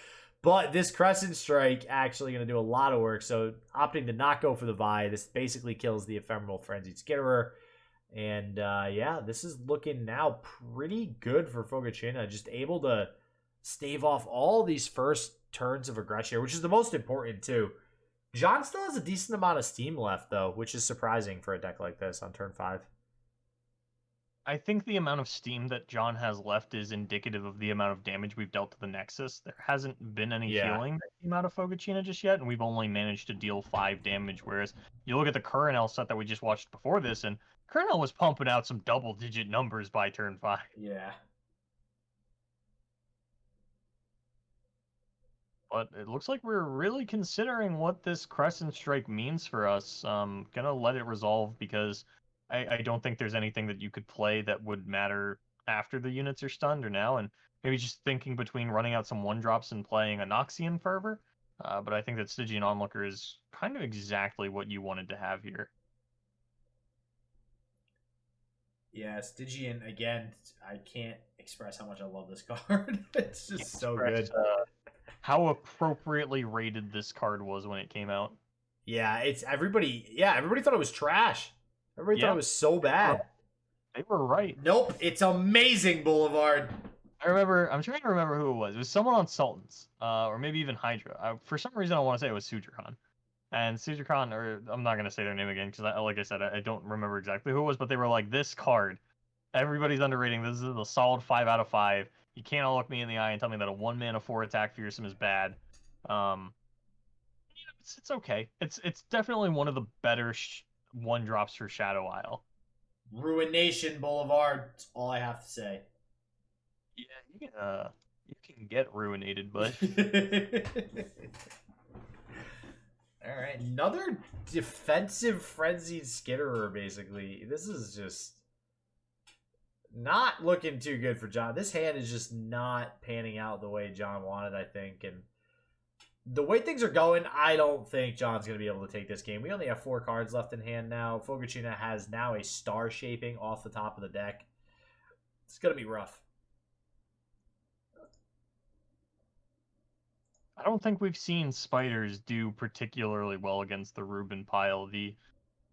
but this Crescent Strike actually going to do a lot of work. So, opting to not go for the Vi, this basically kills the Ephemeral Frenzied Skitterer. And yeah, this is looking now pretty good for Fogacinha. Just able to stave off all these first turns of aggression, which is the most important too. John still has a decent amount of steam left though, which is surprising for a deck like this on turn 5. I think the amount of steam that John has left is indicative of the amount of damage we've dealt to the Nexus. There hasn't been any healing that came out of Fogacinha just yet, and we've only managed to deal 5 damage, whereas you look at the Coronel set that we just watched before this, and Coronel was pumping out some double-digit numbers by turn 5. Yeah. But it looks like we're really considering what this Crescent Strike means for us. Gonna let it resolve because I don't think there's anything that you could play that would matter after the units are stunned or now, and maybe just thinking between running out some 1-drops and playing a Noxian Fervor. But I think that Stygian Onlooker is kind of exactly what you wanted to have here. Yeah, Stygian, again, I can't express how much I love this card. It's just so good. How appropriately rated this card was when it came out. Yeah, everybody thought it was trash. Everybody thought it was so bad. They were right. Nope, it's amazing, Boulevard. I'm trying to remember who it was. It was someone on Sultans, or maybe even Hydra. For some reason, I want to say it was Sujakhan. And Sujakhan, or I'm not going to say their name again, because like I said, I don't remember exactly who it was, but they were like, this card, everybody's underrating. This is a solid 5 out of 5. You can't all look me in the eye and tell me that a 1-mana 4 attack fearsome is bad. It's okay. It's definitely one of the better 1-drops for Shadow Isle. Ruination Boulevard. That's all I have to say. Yeah, you can get ruinated, but all right, another defensive frenzied Skitterer. Basically, this is just not looking too good for John. This hand is just not panning out the way John wanted, I think, and the way things are going, I don't think John's going to be able to take this game. We only have 4 cards left in hand now. Fogacinha has now a star shaping off the top of the deck. It's going to be rough. I don't think we've seen spiders do particularly well against the Rubin pile. The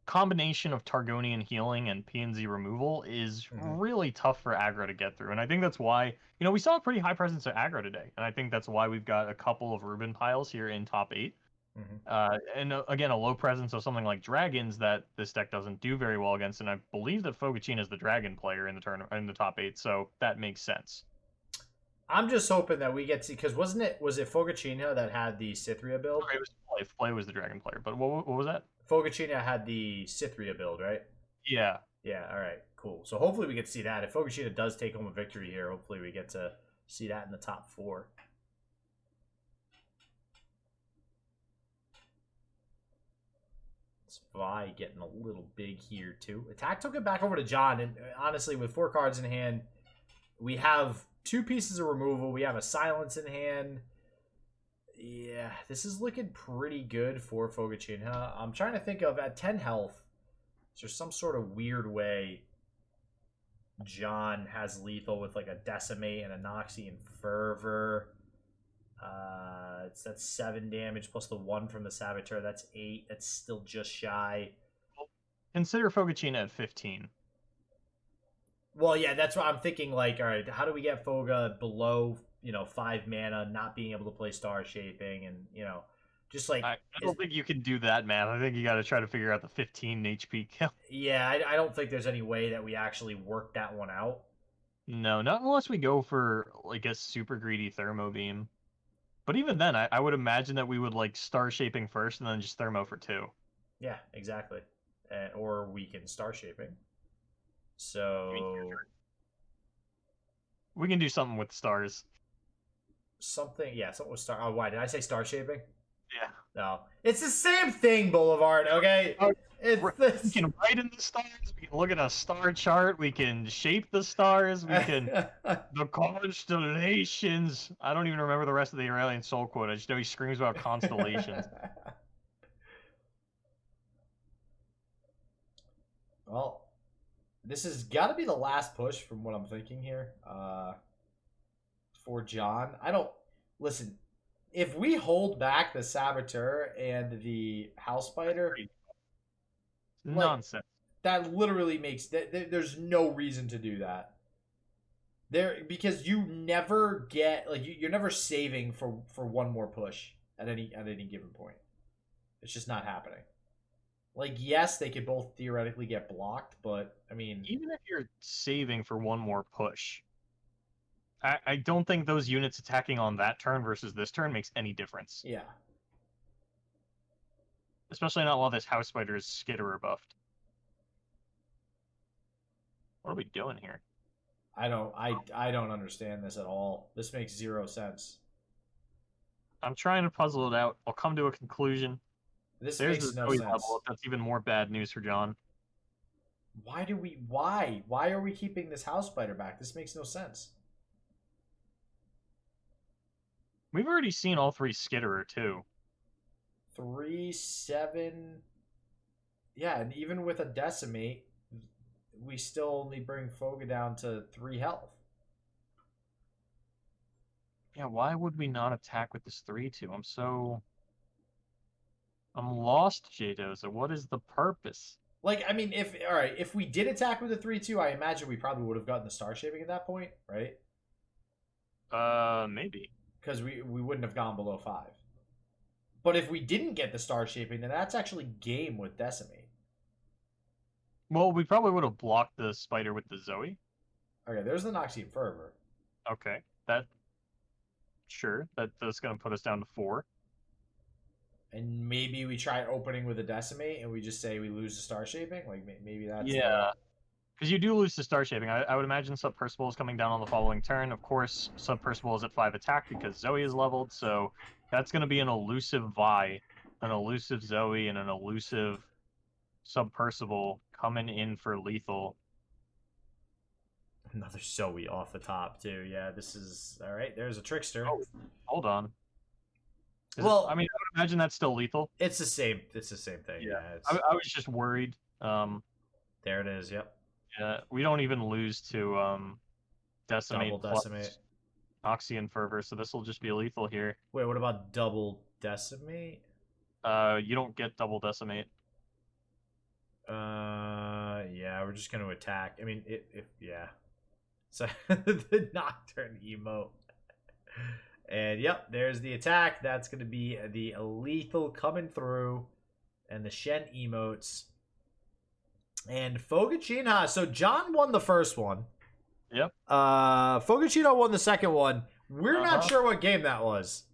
combination of Targonian healing and PNZ removal is really tough for aggro to get through. And I think that's why, we saw a pretty high presence of aggro today. And I think that's why we've got a couple of Rubin piles here in top 8. And again, a low presence of something like dragons that this deck doesn't do very well against. And I believe that Fogacinha is the dragon player in the top 8. So that makes sense. I'm just hoping that we get to, because was it Fogacinha that had the Cythria build? It was Play was the dragon player, but what was that? Fogacinha had the Cythria build, right? Yeah. Yeah, all right, cool. So hopefully we get to see that. If Fogacinha does take home a victory here, hopefully we get to see that in the top 4. Vi getting a little big here too. Attack took it back over to John, and honestly, with 4 cards in hand, we have 2 pieces of removal. We have a silence in hand. Yeah, this is looking pretty good for Fogacinha. I'm trying to think of, at 10 health, is there some sort of weird way John has lethal with like a Decimate and a Noxian Fervor? That's 7 damage plus the 1 from the Saboteur. That's 8. That's still just shy. Consider Fogacinha at 15. Well, yeah, that's what I'm thinking. Like, all right, how do we get Foga below, 5 mana, not being able to play Star Shaping, and just like I don't think you can do that, man. I think you got to try to figure out the 15 HP kill. Yeah, I don't think there's any way that we actually work that one out. No, not unless we go for like a super greedy Thermo Beam. But even then, I would imagine that we would like Star Shaping first and then just Thermo for 2. Yeah, exactly. Or we can Star Shaping. So We can do something with stars. Something, yeah, something with star. Oh, why did I say star shaping? Yeah. No, it's the same thing, Boulevard. Okay, it's We this. can write in the stars. We can look at a star chart. We can shape the stars. We can the constellations. I don't even remember the rest of the Aurelian Soul quote. I just know he screams about constellations. Well, this has got to be the last push from what I'm thinking here. For John, I don't listen. If we hold back the Saboteur and the House Spider, Nonsense. that literally makes there's no reason to do that. Because you never get you're never saving for one more push at any given point. It's just not happening. Like, yes, they could both theoretically get blocked, but I mean, even if you're saving for one more push, I don't think those units attacking on that turn versus this turn makes any difference. Yeah. Especially not while this House Spider is Skitterer buffed. What are we doing here? I don't understand this at all. This makes zero sense. I'm trying to puzzle it out. I'll come to a conclusion. This There's makes the no Zoe sense. level. That's even more bad news for John. Why are we keeping this House Spider back? This makes no sense. We've already seen all three Skitterer too. 3, 7. Yeah, and even with a decimate, we still only bring Foga down to 3 health. Yeah, why would we not attack with this 3-2? I'm lost, JDoza. What is the purpose? Like, I mean, if we did attack with a 3-2, I imagine we probably would have gotten the star shaping at that point, right? Maybe. Because we wouldn't have gone below 5. But if we didn't get the star shaping, then that's actually game with decimate. Well, we probably would have blocked the spider with the Zoe. Okay, there's the Noxian Fervor. Okay, sure, that's going to put us down to 4. And maybe we try opening with a decimate, and we just say we lose the star shaping. Like maybe that's yeah, because you do lose the star shaping. I would imagine Sub Percival is coming down on the following turn. Of course, Sub Percival is at 5 attack because Zoe is leveled, so that's going to be an elusive Vi, an elusive Zoe, and an elusive Sub Percival coming in for lethal. Another Zoe off the top too. Yeah, this is all right. There's a trickster. Oh, hold on. Well, I mean, I would imagine that's still lethal. It's the same. It's the same thing. Yeah. I was just worried. There it is. Yep. Yeah, we don't even lose to decimate. Double decimate. Noxian Fervor, so this will just be lethal here. Wait, what about double decimate? You don't get double decimate. Yeah, we're just gonna attack. I mean, yeah. So the Nocturne emote. And yep, there's the attack. That's going to be the lethal coming through. And the Shen emotes. And Fogacinha. So John won the first one. Yep. Fogacinha won the second one. We're not sure what game that was.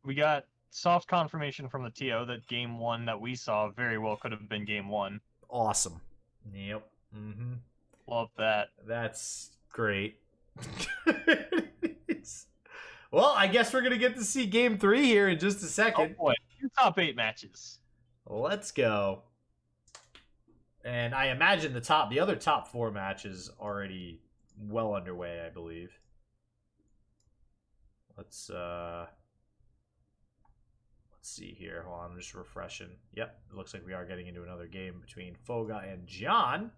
We got soft confirmation from the TO that game 1 that we saw very well could have been game 1. Awesome. Yep. Mm-hmm. Love that. That's great. Well, I guess we're going to get to see game 3 here in just a second. Oh boy, 2 top 8 matches. Let's go. And I imagine the other top 4 matches already well underway, I believe. Let's see here. Hold on, I'm just refreshing. Yep, it looks like we are getting into another game between Foga and John.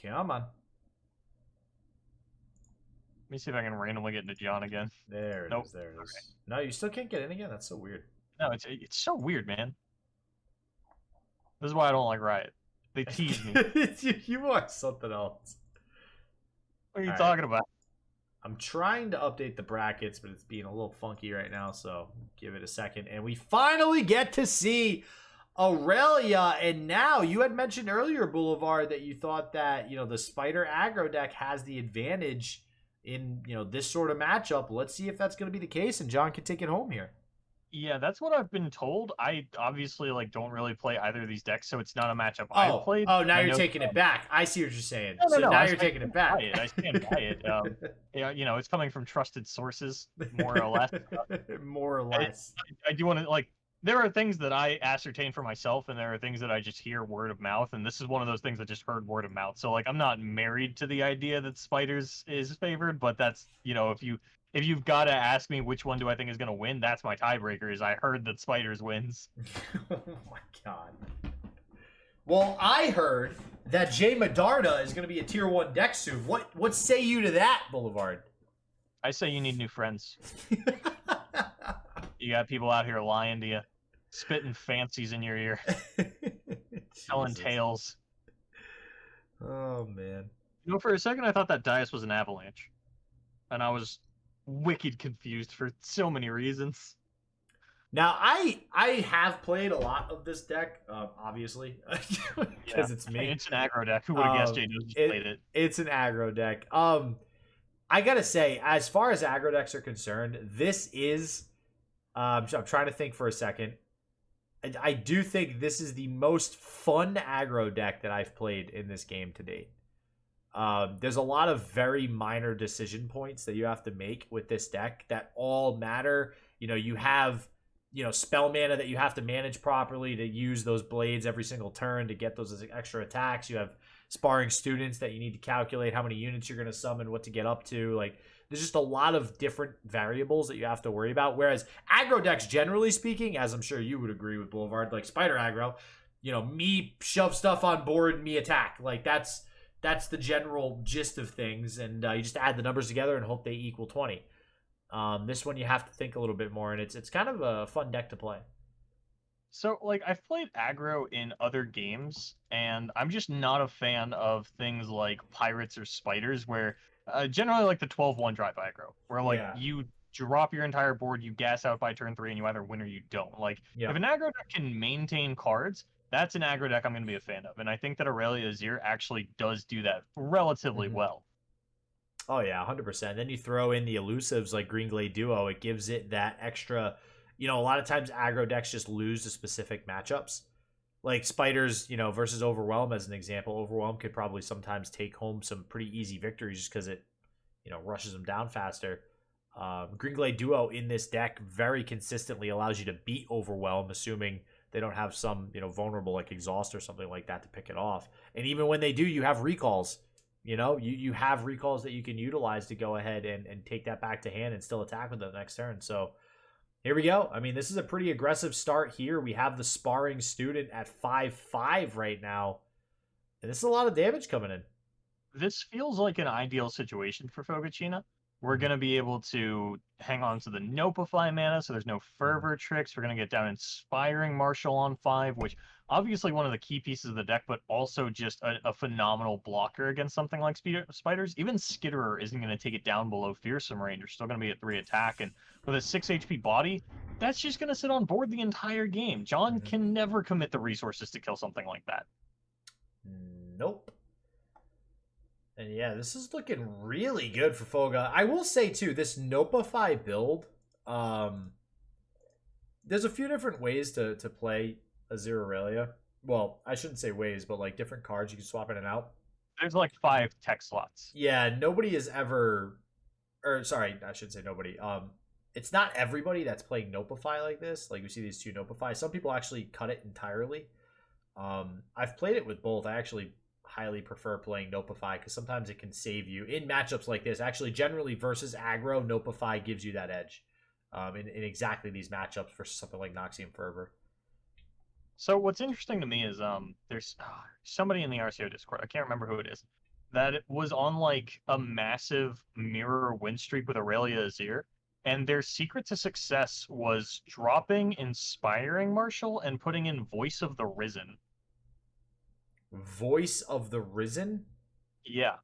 Come on. Let me see if I can randomly get into John again. There it is. There it is. Okay. No, you still can't get in again? That's so weird. No, it's so weird, man. This is why I don't like Riot. They tease me. You want something else. What are you talking about? I'm trying to update the brackets, but it's being a little funky right now, so give it a second. And we finally get to see Aurelia. And now, you had mentioned earlier, Boulevard, that you thought that, the Spider aggro deck has the advantage in, this sort of matchup. Let's see if that's going to be the case, and John can take it home here. Yeah, that's what I've been told. I obviously like don't really play either of these decks, so it's not a matchup I've Oh, played. oh, now I you're know. taking it back. I see what you're saying. No, no, So no. now I you're taking it stand by back. it. I stand by it. Yeah, it's coming from trusted sources, more or less. More or I, less. I do want to like. There are things that I ascertain for myself, and there are things that I just hear word of mouth, and this is one of those things I just heard word of mouth. So like, I'm not married to the idea that spiders is favored, but that's if you've got to ask me which one do I think is going to win, that's my tiebreaker. Is I heard that spiders wins. Oh my god. Well, I heard that Jay Madarda is going to be a tier 1 deck soon. What say you to that, Boulevard? I say you need new friends. You got people out here lying to you, spitting fancies in your ear, telling tales. Oh man. For a second I thought that Dias was an avalanche, and I was wicked confused for so many reasons. Now I have played a lot of this deck, obviously, because it's me. It's an aggro deck. Who would have guessed JDoza played it? It's an aggro deck. I gotta say, as far as aggro decks are concerned, this is. I'm trying to think for a second. I do think this is the most fun aggro deck that I've played in this game to date. There's a lot of very minor decision points that you have to make with this deck that all matter. You have, spell mana that you have to manage properly to use those blades every single turn to get those extra attacks. You have sparring students that you need to calculate how many units you're going to summon, what to get up to. Like, there's just a lot of different variables that you have to worry about. Whereas aggro decks, generally speaking, as I'm sure you would agree with Boulevard, like Spider aggro, me shove stuff on board, me attack. Like, that's the general gist of things, and you just add the numbers together and hope they equal 20. This one you have to think a little bit more, and it's kind of a fun deck to play. So, like, I've played aggro in other games, and I'm just not a fan of things like pirates or spiders, where generally like the 12-1 drive aggro, where like you drop your entire board, you gas out by turn 3, and you either win or you don't. Like, if an aggro deck can maintain cards, that's an aggro deck I'm going to be a fan of, and I think that Aurelia Azir actually does do that relatively well. Oh yeah, 100%. Then you throw in the elusives like Green Glade Duo, it gives it that extra. A lot of times aggro decks just lose to specific matchups. Like Spiders, versus Overwhelm as an example. Overwhelm could probably sometimes take home some pretty easy victories just because it, rushes them down faster. Green Glade Duo in this deck very consistently allows you to beat Overwhelm, assuming they don't have some, vulnerable like Exhaust or something like that to pick it off. And even when they do, you have recalls. You have recalls that you can utilize to go ahead and take that back to hand and still attack with it the next turn. So here we go. I mean, this is a pretty aggressive start here. We have the sparring student at 5/5 right now. And this is a lot of damage coming in. This feels like an ideal situation for Fogacinha. We're going to be able to hang on to the Nopify mana, so there's no Fervor tricks. We're going to get down Inspiring Marshal on 5, which obviously one of the key pieces of the deck, but also just a phenomenal blocker against something like spiders. Even Skitterer isn't going to take it down below Fearsome Range. You're still going to be at 3 attack, and with a 6 HP body, that's just going to sit on board the entire game. John can never commit the resources to kill something like that. Nope. And yeah, this is looking really good for Foga. I will say too, this Nopify build, there's a few different ways to play Azir Aurelia. Well, I shouldn't say ways, but like different cards you can swap in and out. There's like 5 tech slots. Yeah, nobody is ever, or sorry, I shouldn't say nobody. It's not everybody that's playing Nopify like this. Like we see these two Nopify. Some people actually cut it entirely. I've played it with both. I actually highly prefer playing Nopify because sometimes it can save you in matchups like this. Actually, generally versus aggro, Nopify gives you that edge in exactly these matchups versus something like Noxian Fervor. So what's interesting to me is there's somebody in the RCO Discord, I can't remember who it is, that it was on like a massive mirror win streak with Aurelia Azir, and their secret to success was dropping Inspiring Marshal and putting in Voice of the Risen. Voice of the Risen? Yeah.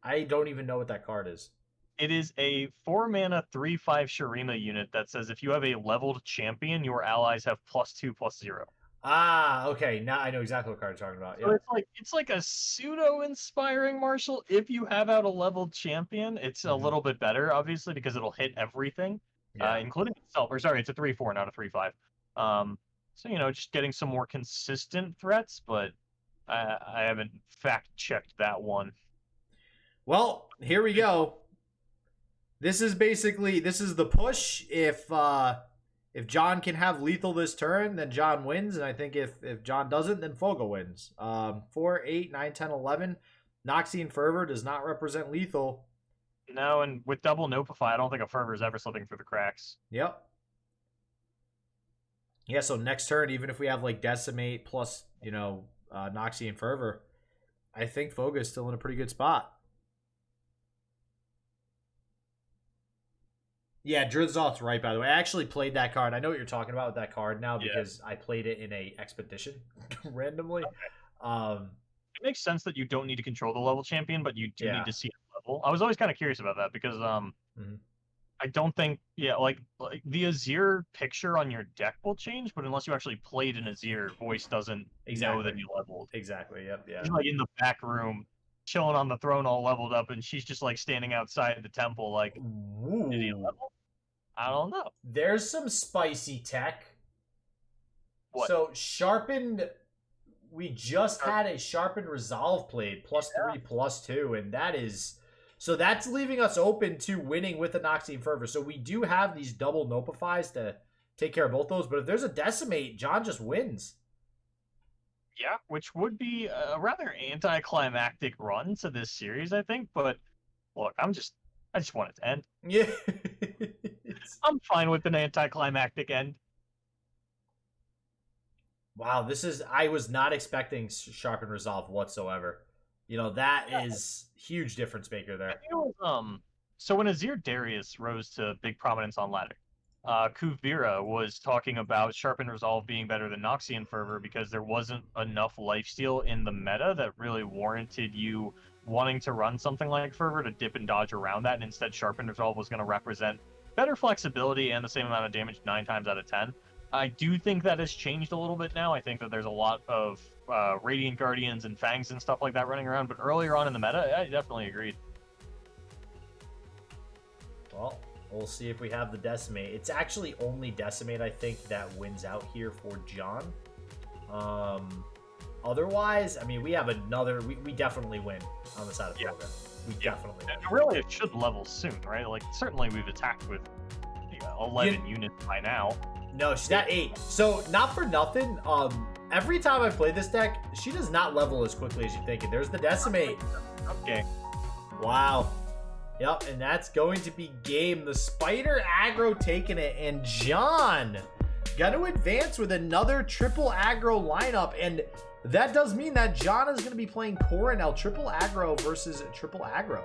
I don't even know what that card is. It is a 4-mana 3/5 Shurima unit that says if you have a leveled champion, your allies have +2/+0. Ah, okay. Now I know exactly what card you're talking about. So it's like a pseudo Inspiring Marshal. If you have out a leveled champion, it's a little bit better, obviously, because it'll hit everything. Yeah. including itself. Or sorry, it's a 3/4, not a 3/5. So just getting some more consistent threats, but I haven't fact checked that one. Well, here we go. This is the push. If John can have lethal this turn, then John wins, and I think if John doesn't, then Foga wins. 4, 8, 9, 10, 11. Noxian Fervor does not represent lethal. No, and with double Nopify, I don't think a Fervor is ever slipping through the cracks. Yep. Yeah, so next turn, even if we have like Decimate plus, Noxian Fervor, I think Foga is still in a pretty good spot. Yeah, Drizzoth's right, by the way. I actually played that card. I know what you're talking about with that card now because I played it in a expedition randomly. Okay. It makes sense that you don't need to control the level champion, but you do need to see a level. I was always kind of curious about that because I don't think like the Azir picture on your deck will change, but unless you actually played an Azir, voice doesn't know that you leveled. Exactly. Yep. Yeah. She's like in the back room, chilling on the throne, all leveled up, and she's just like standing outside the temple, like, did he level? I don't know. There's some spicy tech. What? So sharpened. We just had a sharpened resolve played +3, +2, and that is so that's leaving us open to winning with the Noxian Fervor. So we do have these double Nopifies to take care of both those. But if there's a Decimate, John just wins. Yeah, which would be a rather anticlimactic run to this series, I think. But look, I just want it to end. Yeah. I'm fine with an anticlimactic end. Wow, I was not expecting Sharpen Resolve whatsoever. That is huge difference maker there. So when Azir Darius rose to big prominence on ladder, Kuvira was talking about Sharpen Resolve being better than Noxian Fervor because there wasn't enough lifesteal in the meta that really warranted you wanting to run something like Fervor to dip and dodge around that, and instead Sharpen Resolve was going to represent better flexibility and the same amount of damage 9 times out of 10. I do think that has changed a little bit now. I think that there's a lot of Radiant Guardians and Fangs and stuff like that running around, but earlier on in the meta, I definitely agreed. Well, we'll see if we have the Decimate. It's actually only Decimate, I think, that wins out here for John. Otherwise, I mean, we have another... We definitely win on the side of Foga. We definitely win. And really, it should level soon, right? Like, certainly we've attacked with 11 units by now. No, she's at 8. So, not for nothing, every time I play this deck, she does not level as quickly as you think. And there's the Decimate. Okay. Wow. Yep, and that's going to be game. The Spider aggro taking it, and John got to advance with another triple aggro lineup, and that does mean that John is going to be playing Coronel triple aggro versus triple aggro.